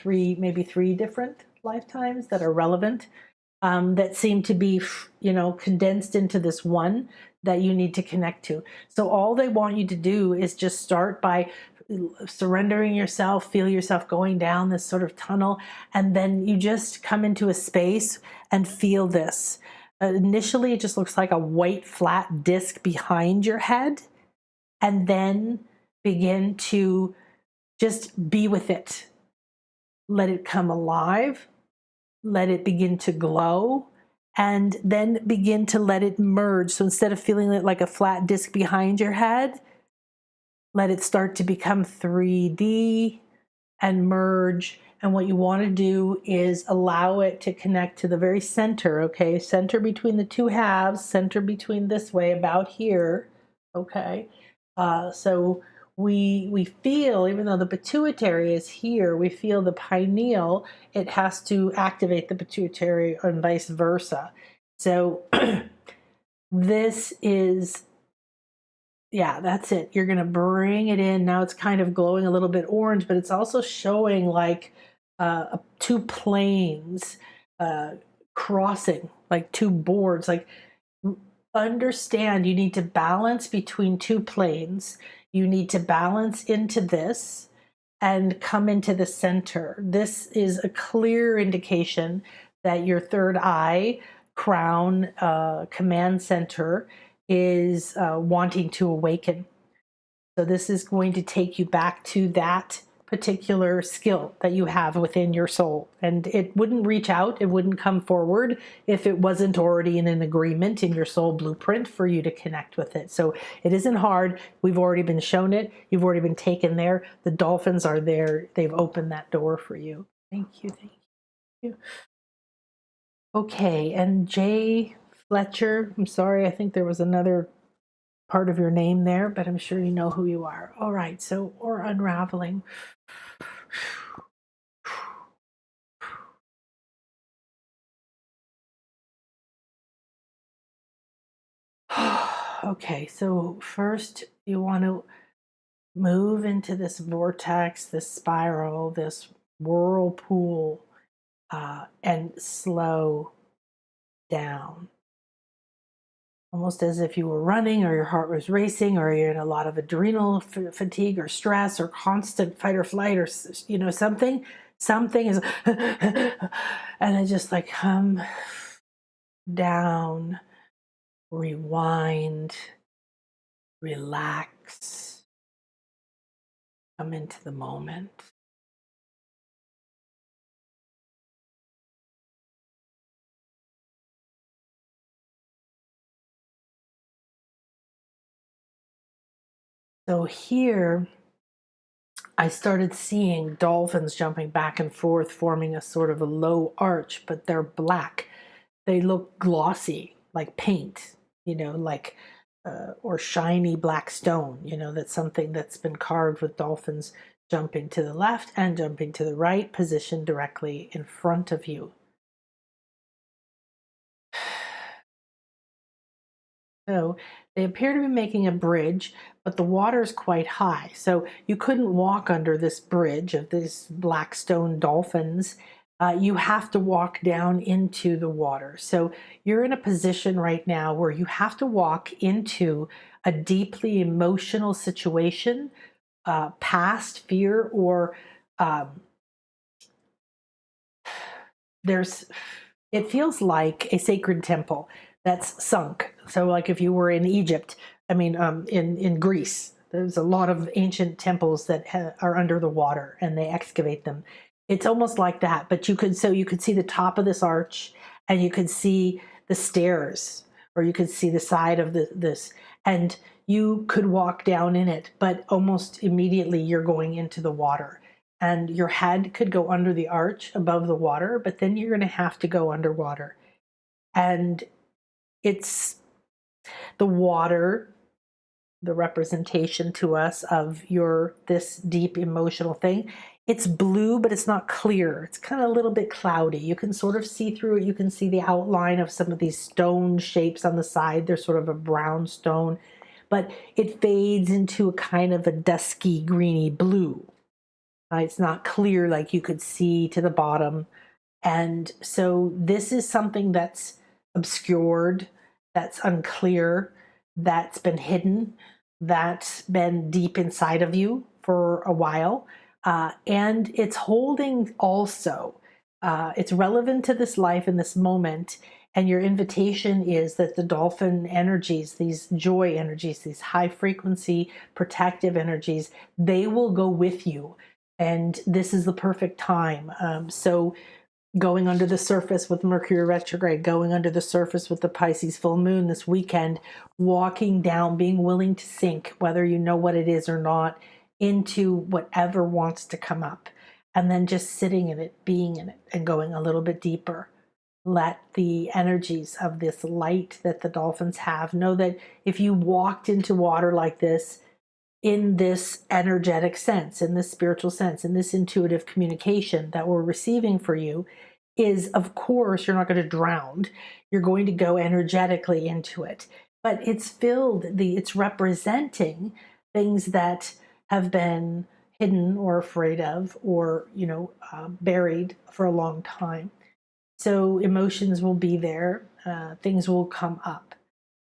maybe three different lifetimes that are relevant, that seem to be, condensed into this one that you need to connect to. So all they want you to do is just start by surrendering yourself, feel yourself going down this sort of tunnel, and then you just come into a space and feel this. Initially, it just looks like a white flat disc behind your head, and then begin to just be with it. Let it come alive, let it begin to glow, and then begin to let it merge. So instead of feeling it like a flat disc behind your head, let it start to become 3D and merge. And what you want to do is allow it to connect to the very center, okay? Center between the two halves, center between this way, about here, okay? So we feel, even though the pituitary is here, we feel the pineal, it has to activate the pituitary and vice versa. So this is, yeah, that's it. You're going to bring it in. Now it's kind of glowing a little bit orange, but it's also showing like two planes crossing, like two boards. Like, understand you need to balance between two planes. You need to balance into this and come into the center. This is a clear indication that your third eye, crown, command center is wanting to awaken. So this is going to take you back to that particular skill that you have within your soul. And it wouldn't reach out, it wouldn't come forward if it wasn't already in an agreement in your soul blueprint for you to connect with it. So it isn't hard. We've already been shown it. You've already been taken there. The dolphins are there. They've opened that door for you. Thank you. Thank you. Okay, and Jay Fletcher, I'm sorry, I think there was another part of your name there, but I'm sure you know who you are. All right, so we're unraveling. Okay, so first you want to move into this vortex, this spiral, this whirlpool, and slow down. Almost as if you were running or your heart was racing or you're in a lot of adrenal fatigue or stress or constant fight or flight or, something is, and I just like come down, rewind, relax, come into the moment. So here I started seeing dolphins jumping back and forth, forming a sort of a low arch, but they're black. They look glossy, like paint, like or shiny black stone. That's something that's been carved with dolphins jumping to the left and jumping to the right, positioned directly in front of you. So they appear to be making a bridge, but the water is quite high. So you couldn't walk under this bridge of these black stone dolphins. You have to walk down into the water. So you're in a position right now where you have to walk into a deeply emotional situation, past fear, or um, it feels like a sacred temple that's sunk. So like if you were in Egypt, in Greece, there's a lot of ancient temples that are under the water and they excavate them. It's almost like that, but you could see the top of this arch, and you could see the stairs, or you could see the side of this, and you could walk down in it, but almost immediately you're going into the water. And your head could go under the arch above the water, but then you're going to have to go underwater. And it's the water, the representation to us of this deep emotional thing. It's blue, but it's not clear. It's kind of a little bit cloudy. You can sort of see through it. You can see the outline of some of these stone shapes on the side. They're sort of a brown stone, but it fades into a kind of a dusky, greeny blue. It's not clear like you could see to the bottom. And so this is something that's obscured, that's unclear, that's been hidden, that's been deep inside of you for a while. And it's holding also, it's relevant to this life in this moment. And your invitation is that the dolphin energies, these joy energies, these high frequency protective energies, they will go with you. And this is the perfect time. So going under the surface with Mercury retrograde, going under the surface with the Pisces full moon this weekend, walking down, being willing to sink, whether you know what it is or not, into whatever wants to come up. And then just sitting in it, being in it, and going a little bit deeper. Let the energies of this light that the dolphins have know that if you walked into water like this, in this energetic sense, in this spiritual sense, in this intuitive communication that we're receiving for you, is of course you're not going to drown. You're going to go energetically into it. But it's representing things that have been hidden or afraid of, or buried for a long time. So emotions will be there, things will come up.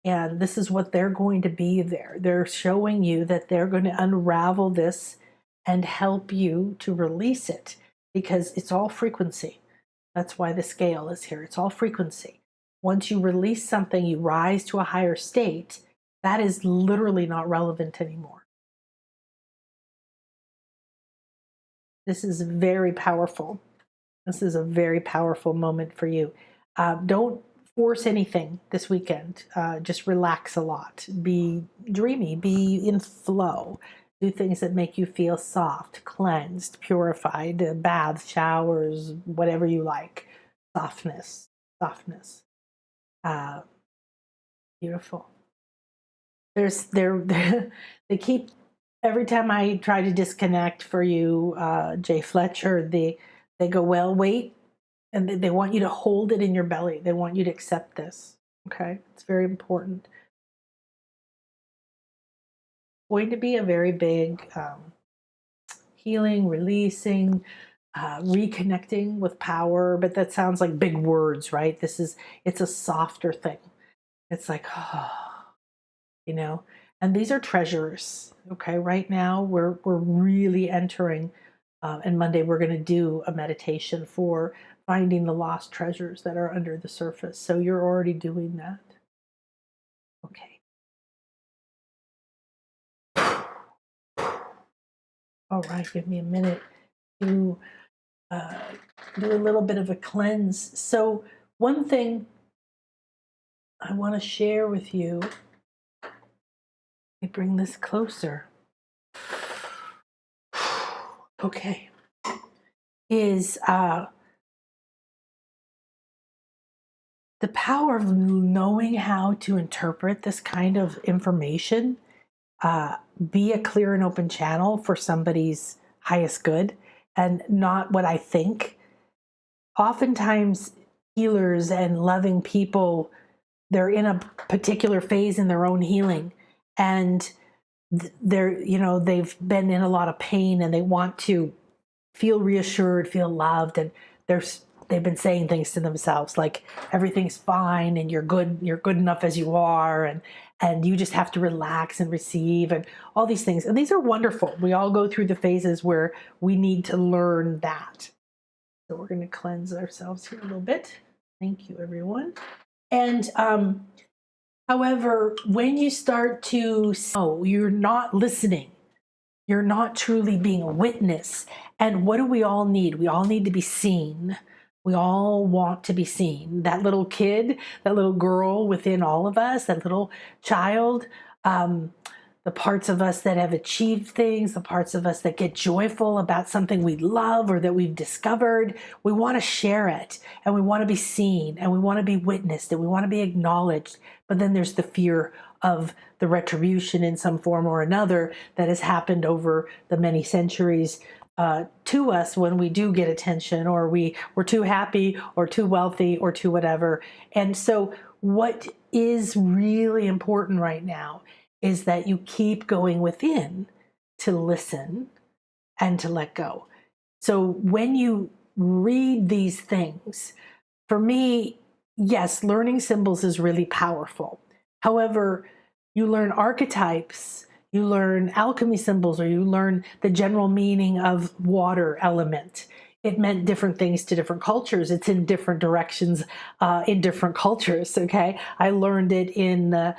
And this is what they're going to be there. They're showing you that they're going to unravel this and help you to release it, because it's all frequency. That's why the scale is here. It's all frequency. Once you release something, you rise to a higher state. That is literally not relevant anymore. This is very powerful. This is a very powerful moment for you. Don't force anything this weekend. Just relax a lot. Be dreamy. Be in flow. Do things that make you feel soft, cleansed, purified. Baths, showers, whatever you like. Softness. Softness. Beautiful. They keep, every time I try to disconnect for you, Jay Fletcher, they go, well, wait. And they want you to hold it in your belly. They want you to accept this. Okay? It's very important. It's going to be a very big healing, releasing, reconnecting with power. But that sounds like big words, right? It's a softer thing. It's like, and these are treasures. Okay? Right now, we're really entering, and Monday we're going to do a meditation for finding the lost treasures that are under the surface. So you're already doing that. Okay. All right, give me a minute to do a little bit of a cleanse. So one thing I want to share with you, let me bring this closer. Okay, is the power of knowing how to interpret this kind of information, be a clear and open channel for somebody's highest good and not what I think. Oftentimes, healers and loving people, they're in a particular phase in their own healing, and they've been in a lot of pain and they want to feel reassured, feel loved, and they've been saying things to themselves like everything's fine and you're good enough as you are, and you just have to relax and receive and all these things. And these are wonderful. We all go through the phases where we need to learn that. So we're going to cleanse ourselves here a little bit. Thank you, everyone. And however, when you start to you're not listening, you're not truly being a witness. And what do we all need? We all need to be seen. We all want to be seen. That little kid, that little girl within all of us, that little child, the parts of us that have achieved things, the parts of us that get joyful about something we love or that we've discovered, we want to share it, and we want to be seen, and we want to be witnessed, and we want to be acknowledged. But then there's the fear of the retribution in some form or another that has happened over the many centuries to us when we do get attention, or we're too happy or too wealthy or too whatever. And so what is really important right now is that you keep going within to listen and to let go. So when you read these things, for me, yes, learning symbols is really powerful. However, you learn archetypes, you learn alchemy symbols, or you learn the general meaning of water element. It meant different things to different cultures. It's in different directions in different cultures, okay? I learned it in the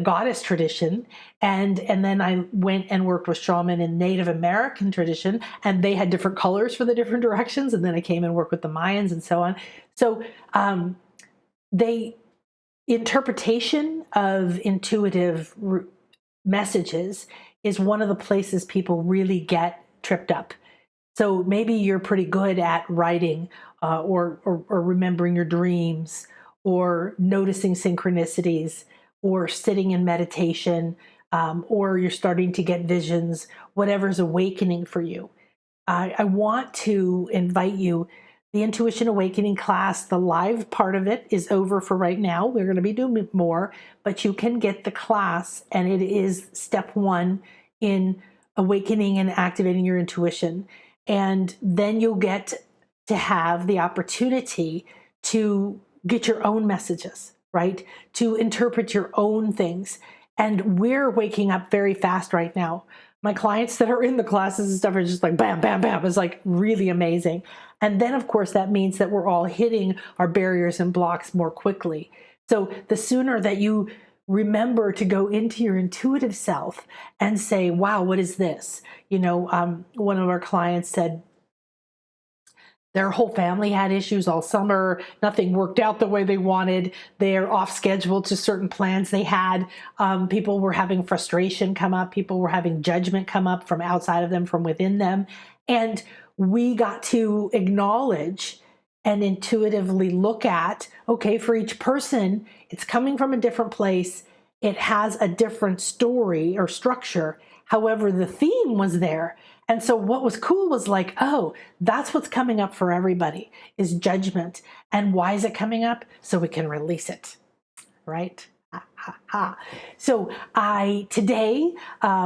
goddess tradition, and then I went and worked with shaman in Native American tradition, and they had different colors for the different directions, and then I came and worked with the Mayans and so on. So interpretation of intuitive messages is one of the places people really get tripped up. So maybe you're pretty good at writing or remembering your dreams, or noticing synchronicities, or sitting in meditation, or you're starting to get visions, whatever's awakening for you. I want to invite you. The Intuition Awakening class, the live part of it is over for right now. We're going to be doing more, but you can get the class, and it is step 1 in awakening and activating your intuition. And then you'll get to have the opportunity to get your own messages, right? To interpret your own things. And we're waking up very fast right now. My clients that are in the classes and stuff are just like bam, bam, bam. It's like really amazing. And then, of course, that means that we're all hitting our barriers and blocks more quickly. So the sooner that you remember to go into your intuitive self and say, wow, what is this? One of our clients said their whole family had issues all summer. Nothing worked out the way they wanted. They're off schedule to certain plans they had. People were having frustration come up. People were having judgment come up from outside of them, from within them. And we got to acknowledge and intuitively look at, okay, for each person, it's coming from a different place. It has a different story or structure. However, the theme was there. And so what was cool was like, oh, that's what's coming up for everybody, is judgment. And why is it coming up? So we can release it, right? So today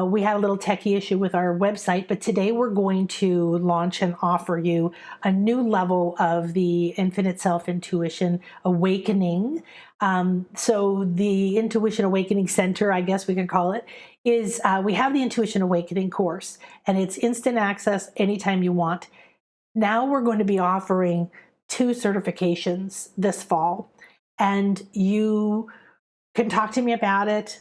we had a little techie issue with our website, but today we're going to launch and offer you a new level of the Infinite Self Intuition Awakening. So the Intuition Awakening Center, I guess we can call it, is we have the Intuition Awakening course, and it's instant access anytime you want. Now we're going to be offering 2 certifications this fall, and you can talk to me about it.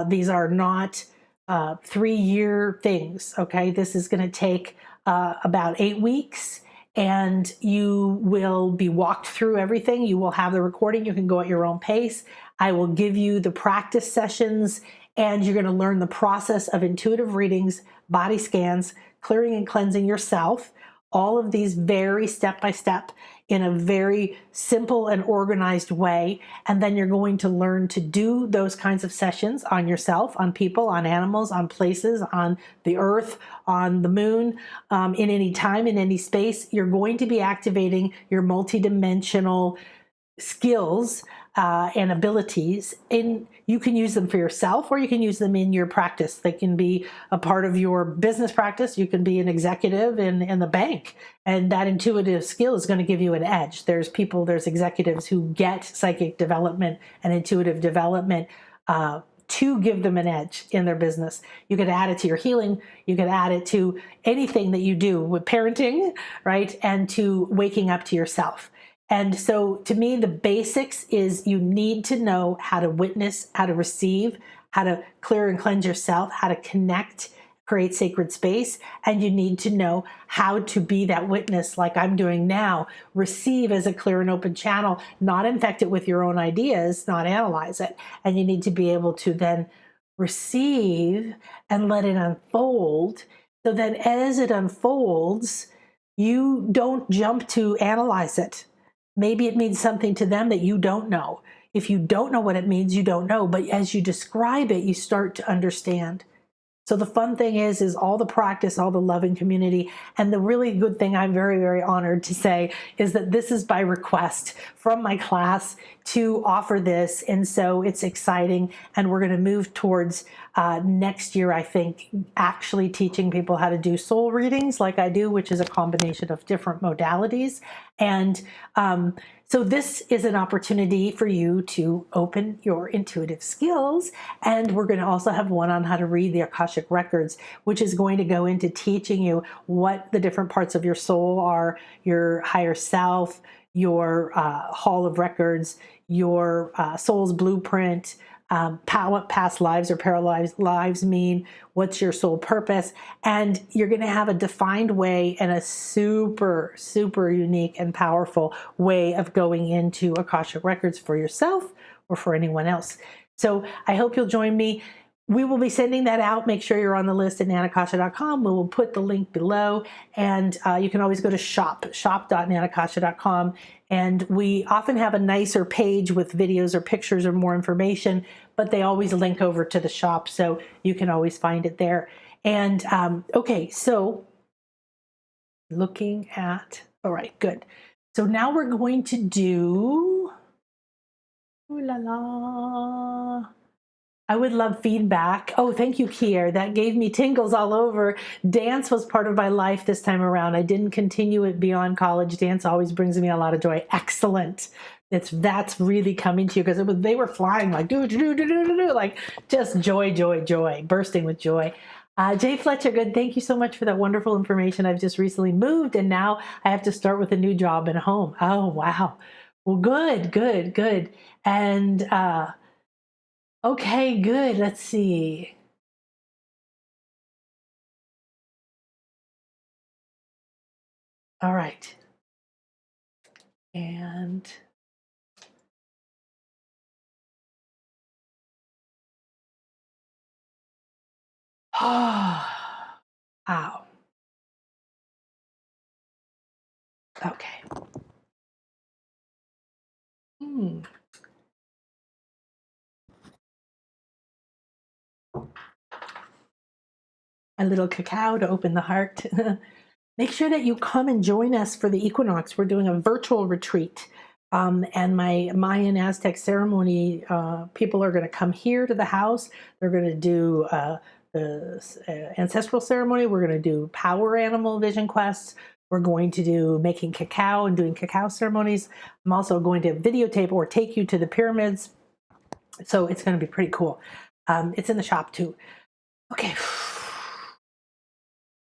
These are not 3-year things, okay? This is going to take about 8 weeks, and you will be walked through everything. You will have the recording. You can go at your own pace. I will give you the practice sessions and you're going to learn the process of intuitive readings, body scans, clearing and cleansing yourself, all of these very step-by-step in a very simple and organized way. And then you're going to learn to do those kinds of sessions on yourself, on people, on animals, on places, on the earth, on the moon, in any time, in any space. You're going to be activating your multidimensional skills and abilities. And you can use them for yourself, or you can use them in your practice. They can be a part of your business practice. You can be an executive in the bank, and that intuitive skill is going to give you an edge. There's executives who get psychic development and intuitive development to give them an edge in their business. You could add it to your healing. You could add it to anything that you do with parenting, right? And to waking up to yourself. And so to me, the basics is you need to know how to witness, how to receive, how to clear and cleanse yourself, how to connect, create sacred space. And you need to know how to be that witness like I'm doing now, receive as a clear and open channel, not infect it with your own ideas, not analyze it. And you need to be able to then receive and let it unfold, so that as it unfolds, you don't jump to analyze it. Maybe it means something to them that you don't know. If you don't know what it means, you don't know. But as you describe it, you start to understand. So the fun thing is all the practice, all the love and community. And the really good thing I'm very, very honored to say is that this is by request from my class to offer this. And so it's exciting. And we're going to move towards next year, I think, actually teaching people how to do soul readings like I do, which is a combination of different modalities. And so this is an opportunity for you to open your intuitive skills. And we're going to also have one on how to read the Akashic records, which is going to go into teaching you what the different parts of your soul are, your higher self, your hall of records, your soul's blueprint, what past lives or parallel lives mean, what's your soul purpose, and you're going to have a defined way and a super, super unique and powerful way of going into Akashic records for yourself or for anyone else. So I hope you'll join me. We will be sending that out. Make sure you're on the list at nanakasha.com. We will put the link below, and you can always go to shop.nanakasha.com. And we often have a nicer page with videos or pictures or more information, but they always link over to the shop, so you can always find it there. And okay, so looking at, all right, good. So now we're going to do, ooh la la. I would love feedback. Oh, thank you, Kier. That gave me tingles all over. Dance was part of my life this time around. I didn't continue it beyond college. Dance always brings me a lot of joy. Excellent. That's really coming to you, because they were flying like like just joy, joy, joy, bursting with joy. Jay Fletcher, good. Thank you so much for that wonderful information. I've just recently moved, and now I have to start with a new job and a home. Oh, wow. Well, good, good, good. And okay, good. Let's see. All right. And ow. Okay. A little cacao to open the heart. Make sure that you come and join us for the equinox. We're doing a virtual retreat. And my Mayan Aztec ceremony, people are going to come here to the house. They're going to do the ancestral ceremony. We're going to do power animal vision quests. We're going to do making cacao and doing cacao ceremonies. I'm also going to videotape or take you to the pyramids. So it's going to be pretty cool. It's in the shop too. Okay.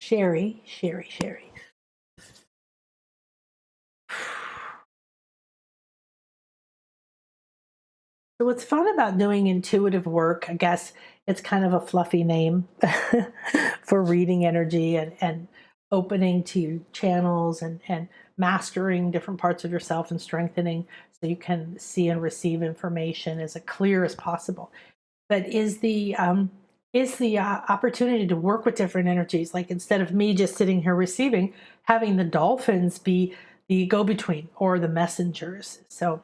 Sherry. So what's fun about doing intuitive work, I guess it's kind of a fluffy name for reading energy and opening to channels and mastering different parts of yourself and strengthening so you can see and receive information as clear as possible. but is the opportunity to work with different energies. Like instead of me just sitting here receiving, having the dolphins be the go-between or the messengers. So,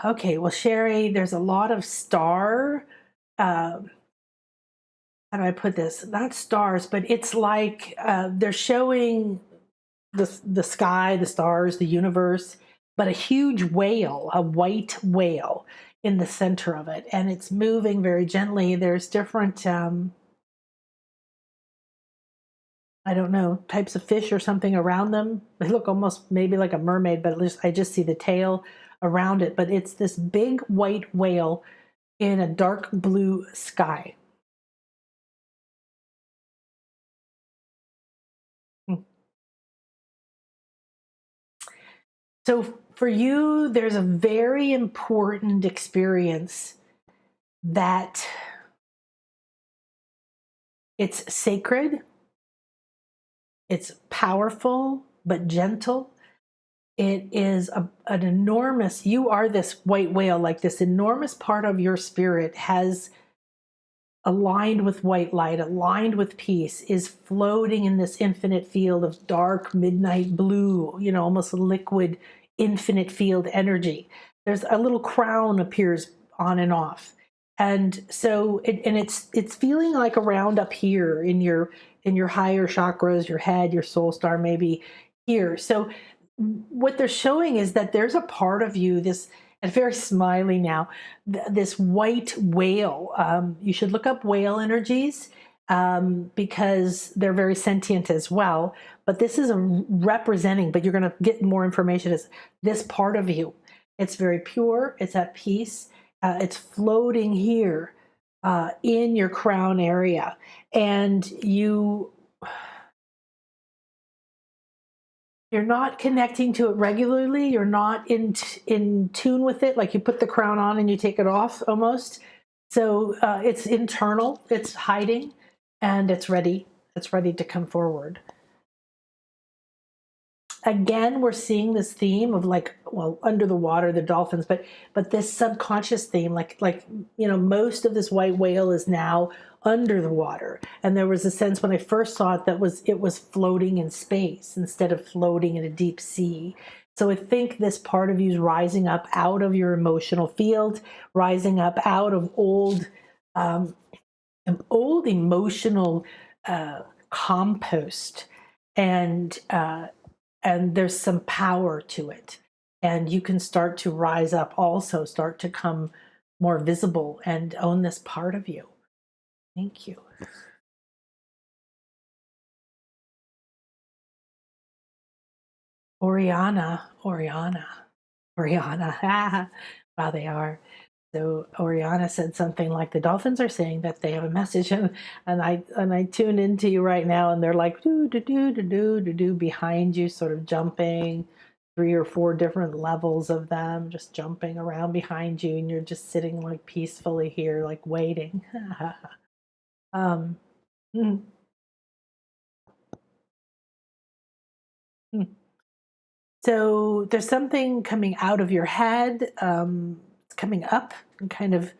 okay. Well, Sherry, there's a lot of star. Uh, how do I put this? Not stars, but it's like they're showing the sky, the stars, the universe, but a huge whale, a white whale in the center of it, and it's moving very gently. There's different, I don't know, types of fish or something around them. They look almost maybe like a mermaid, but at least I just see the tail around it. But it's this big white whale in a dark blue sky. So for you, there's a very important experience that it's sacred, it's powerful, but gentle. It is an enormous, you are this white whale, like this enormous part of your spirit has aligned with white light, aligned with peace, is floating in this infinite field of dark midnight blue, you know, almost liquid infinite field energy. There's a little crown appears on and off. And so it's feeling like around up here in your higher chakras, your head, your soul star, maybe here. So what they're showing is that there's a part of you, this, and very smiley now, this white whale. You should look up whale energies because they're very sentient as well. But this is a representing, but you're going to get more information, is this part of you. It's very pure, it's at peace, it's floating here in your crown area. And you're not connecting to it regularly. You're not in tune with it. Like you put the crown on and you take it off almost. So it's internal, it's hiding, and it's ready. It's ready to come forward. Again, we're seeing this theme of like, well, under the water, the dolphins, but this subconscious theme, like you know, most of this white whale is now under the water. And there was a sense when I first saw it that it was floating in space instead of floating in a deep sea. So I think this part of you is rising up out of your emotional field, rising up out of old emotional compost, and there's some power to it, and you can start to rise up, also start to come more visible and own this part of you. Thank you. Oriana. Wow, they are. So Oriana said something like, the dolphins are saying that they have a message, and I tune into you right now, and they're like do do do do do do do behind you, sort of jumping 3 or 4 different levels of them, just jumping around behind you, and you're just sitting like peacefully here, like waiting. um, mm, mm. So there's something coming out of your head, it's coming up and kind of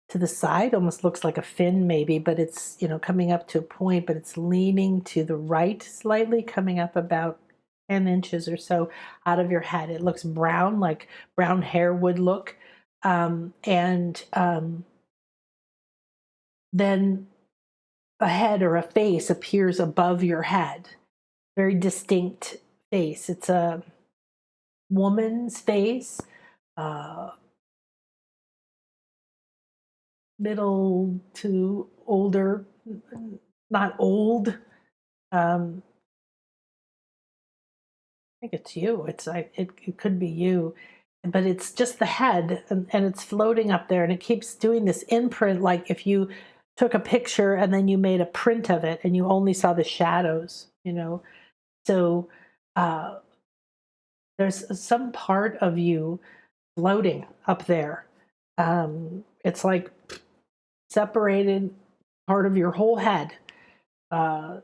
to the side, almost looks like a fin maybe, but it's, you know, coming up to a point, but it's leaning to the right slightly, coming up about 10 inches or so out of your head. It looks brown, like brown hair would look. And then a head or a face appears above your head, very distinct face. It's a woman's face, uh, middle to older, not old. I think it's you. It could be you, but it's just the head, and it's floating up there, and it keeps doing this imprint, like if you took a picture and then you made a print of it, and you only saw the shadows, you know. So uh, there's some part of you floating up there. It's like separated part of your whole head,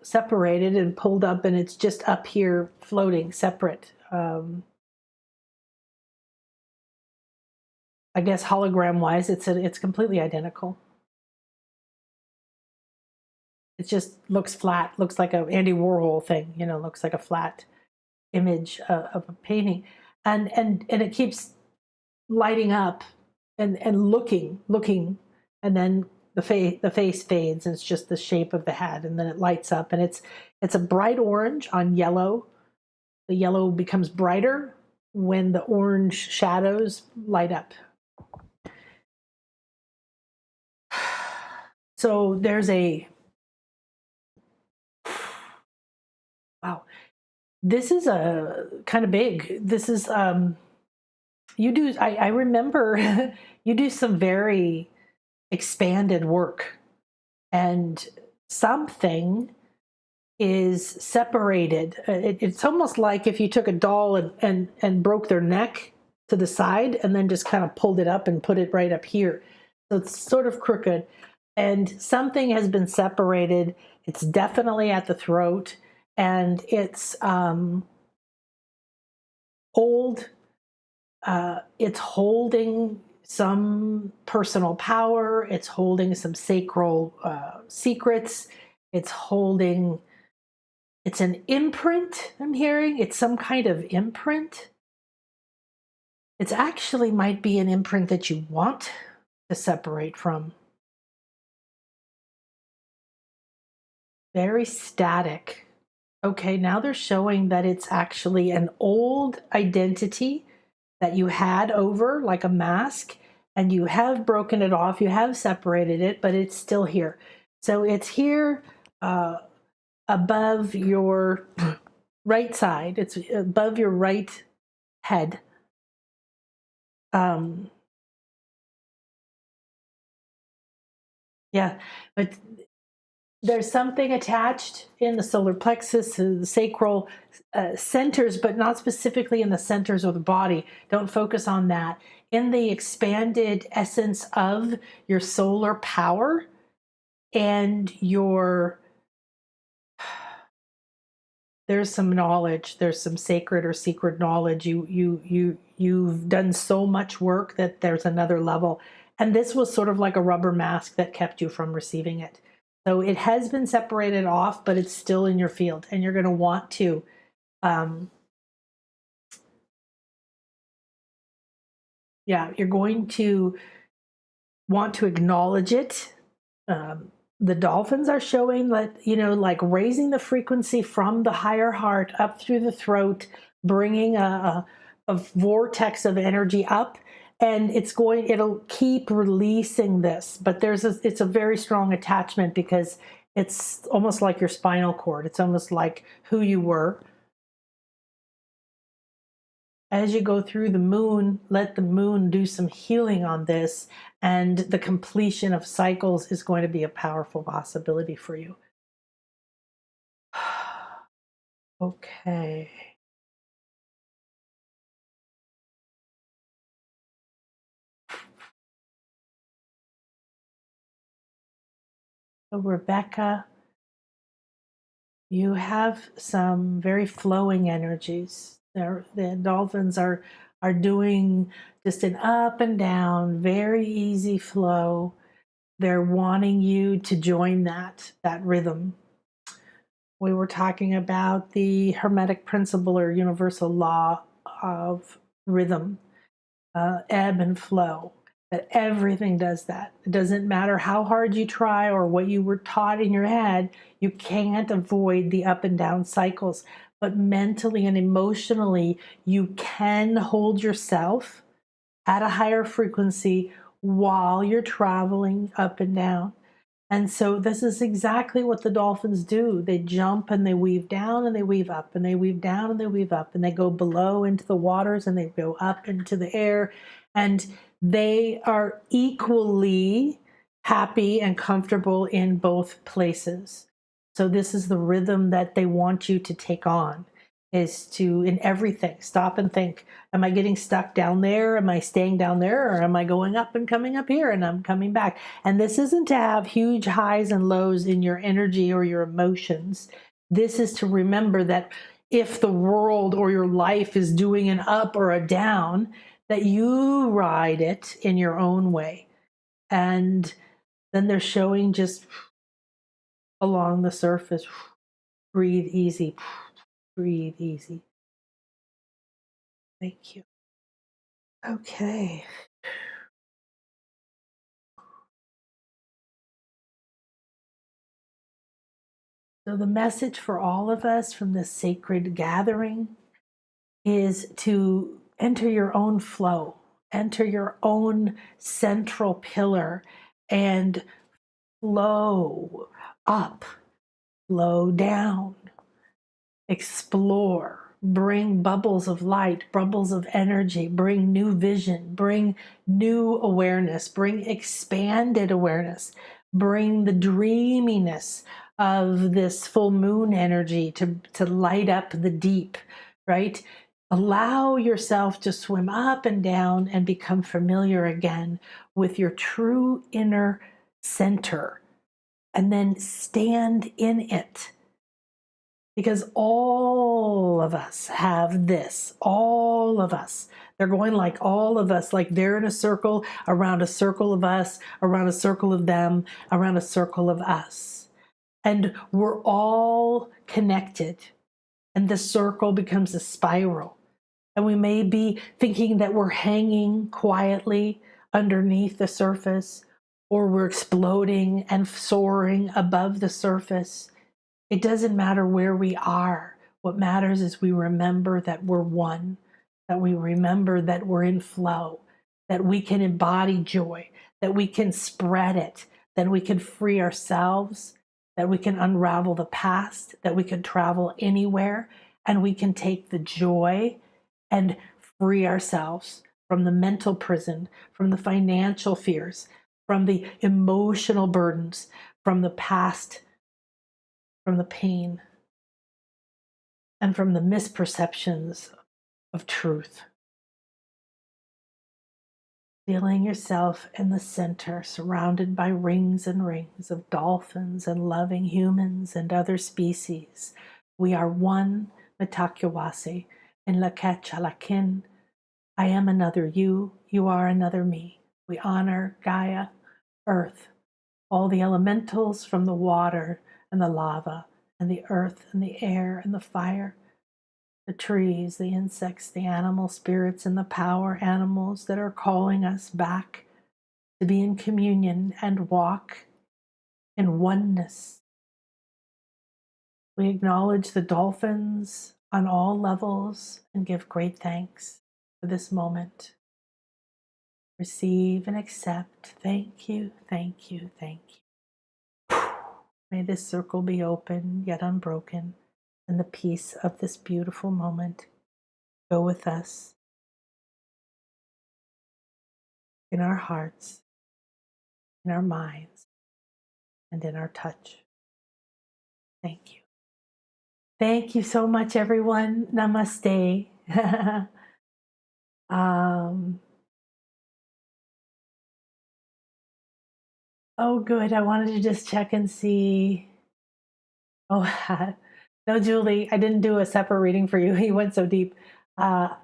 separated and pulled up, and it's just up here floating separate. I guess hologram wise, it's completely identical. It just looks flat, looks like a Andy Warhol thing, you know, looks like a flat image of a painting, and it keeps lighting up and looking, and then the face fades, and it's just the shape of the head, and then it lights up, and it's a bright orange on yellow. The yellow becomes brighter when the orange shadows light up. So there's a, wow, this is a kind of big. This is you do, I remember you do some very expanded work, and something is separated. It's almost like if you took a doll and broke their neck to the side and then just kind of pulled it up and put it right up here. So it's sort of crooked, and something has been separated. It's definitely at the throat, and it's old. It's holding some personal power. It's holding some sacral secrets. It's holding, it's an imprint I'm hearing. It's some kind of imprint. It's actually might be an imprint that you want to separate from. Very static. Okay, now they're showing that it's actually an old identity that you had over like a mask, and you have broken it off, you have separated it, but it's still here. So it's here above your right side. It's above your right head. Yeah, but there's something attached in the solar plexus, the sacral centers, but not specifically in the centers of the body. Don't focus on that. In the expanded essence of your solar power and your, there's some knowledge, there's some sacred or secret knowledge. You've done so much work that there's another level. And this was sort of like a rubber mask that kept you from receiving it. So it has been separated off, but it's still in your field, and you're going to want to you're going to want to acknowledge it. The dolphins are showing that, you know, like raising the frequency from the higher heart up through the throat, bringing a vortex of energy up, and it'll keep releasing this. But it's a very strong attachment, because it's almost like your spinal cord. It's almost like who you were. As you go through the moon, let the moon do some healing on this, and the completion of cycles is going to be a powerful possibility for you. Okay. So Rebecca, you have some very flowing energies. The dolphins are doing just an up and down, very easy flow. They're wanting you to join that rhythm. We were talking about the Hermetic principle or universal law of rhythm, ebb and flow. That everything does that. It doesn't matter how hard you try or what you were taught in your head, you can't avoid the up and down cycles. But mentally and emotionally, you can hold yourself at a higher frequency while you're traveling up and down. And so this is exactly what the dolphins do. They jump and they weave down and they weave up, and they weave down and they weave up, and they go below into the waters and they go up into the air. And they are equally happy and comfortable in both places. So this is the rhythm that they want you to take on, is to, in everything, stop and think, am I getting stuck down there? Am I staying down there? Or am I going up and coming up here and I'm coming back? And this isn't to have huge highs and lows in your energy or your emotions. This is to remember that if the world or your life is doing an up or a down, that you ride it in your own way. And then they're showing just along the surface. Breathe easy. Breathe easy. Thank you. Okay. So the message for all of us from this sacred gathering is to enter your own flow, enter your own central pillar, and flow up, flow down, explore, bring bubbles of light, bubbles of energy, bring new vision, bring new awareness, bring expanded awareness, bring the dreaminess of this full moon energy to light up the deep, right? Allow yourself to swim up and down and become familiar again with your true inner center, and then stand in it. Because all of us have this, all of us. They're going like all of us, like they're in a circle around a circle of us, around a circle of them, around a circle of us. And we're all connected. And the circle becomes a spiral. And we may be thinking that we're hanging quietly underneath the surface, or we're exploding and soaring above the surface. It doesn't matter where we are. What matters is we remember that we're one, that we remember that we're in flow, that we can embody joy, that we can spread it, that we can free ourselves, that we can unravel the past, that we can travel anywhere, and we can take the joy and free ourselves from the mental prison, from the financial fears, from the emotional burdens, from the past, from the pain, and from the misperceptions of truth. Feeling yourself in the center, surrounded by rings and rings of dolphins and loving humans and other species. We are one Mitakwasi in Lakachalakin. I am another you, you are another me. We honor Gaia, Earth, all the elementals from the water and the lava, and the earth and the air and the fire, the trees, the insects, the animal spirits, and the power animals that are calling us back to be in communion and walk in oneness. We acknowledge the dolphins on all levels and give great thanks for this moment. Receive and accept. Thank you, thank you, thank you. May this circle be open yet unbroken, and the peace of this beautiful moment go with us in our hearts, in our minds, and in our touch. Thank you. Thank you so much, everyone. Namaste. Oh, good. I wanted to just check and see. Oh, no, Julie, I didn't do a separate reading for you. He went so deep. And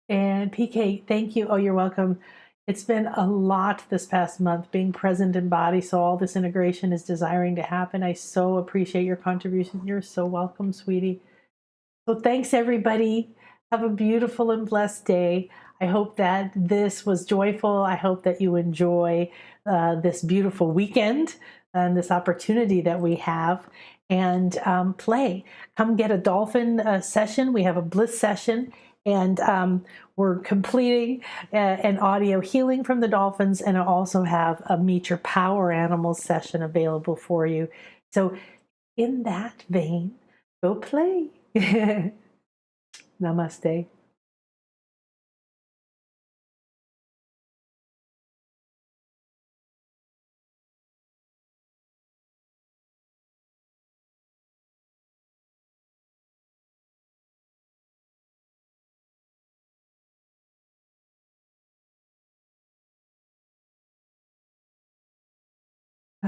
PK, thank you. Oh, you're welcome. It's been a lot this past month being present in body, so all this integration is desiring to happen. I so appreciate your contribution. You're so welcome, sweetie. So thanks, everybody. Have a beautiful and blessed day. I hope that this was joyful. I hope that you enjoy this beautiful weekend and this opportunity that we have. And play. Come get a dolphin session. We have a bliss session. And we're completing an audio healing from the dolphins, and I also have a Meet Your Power Animals session available for you. So in that vein, go play. Namaste.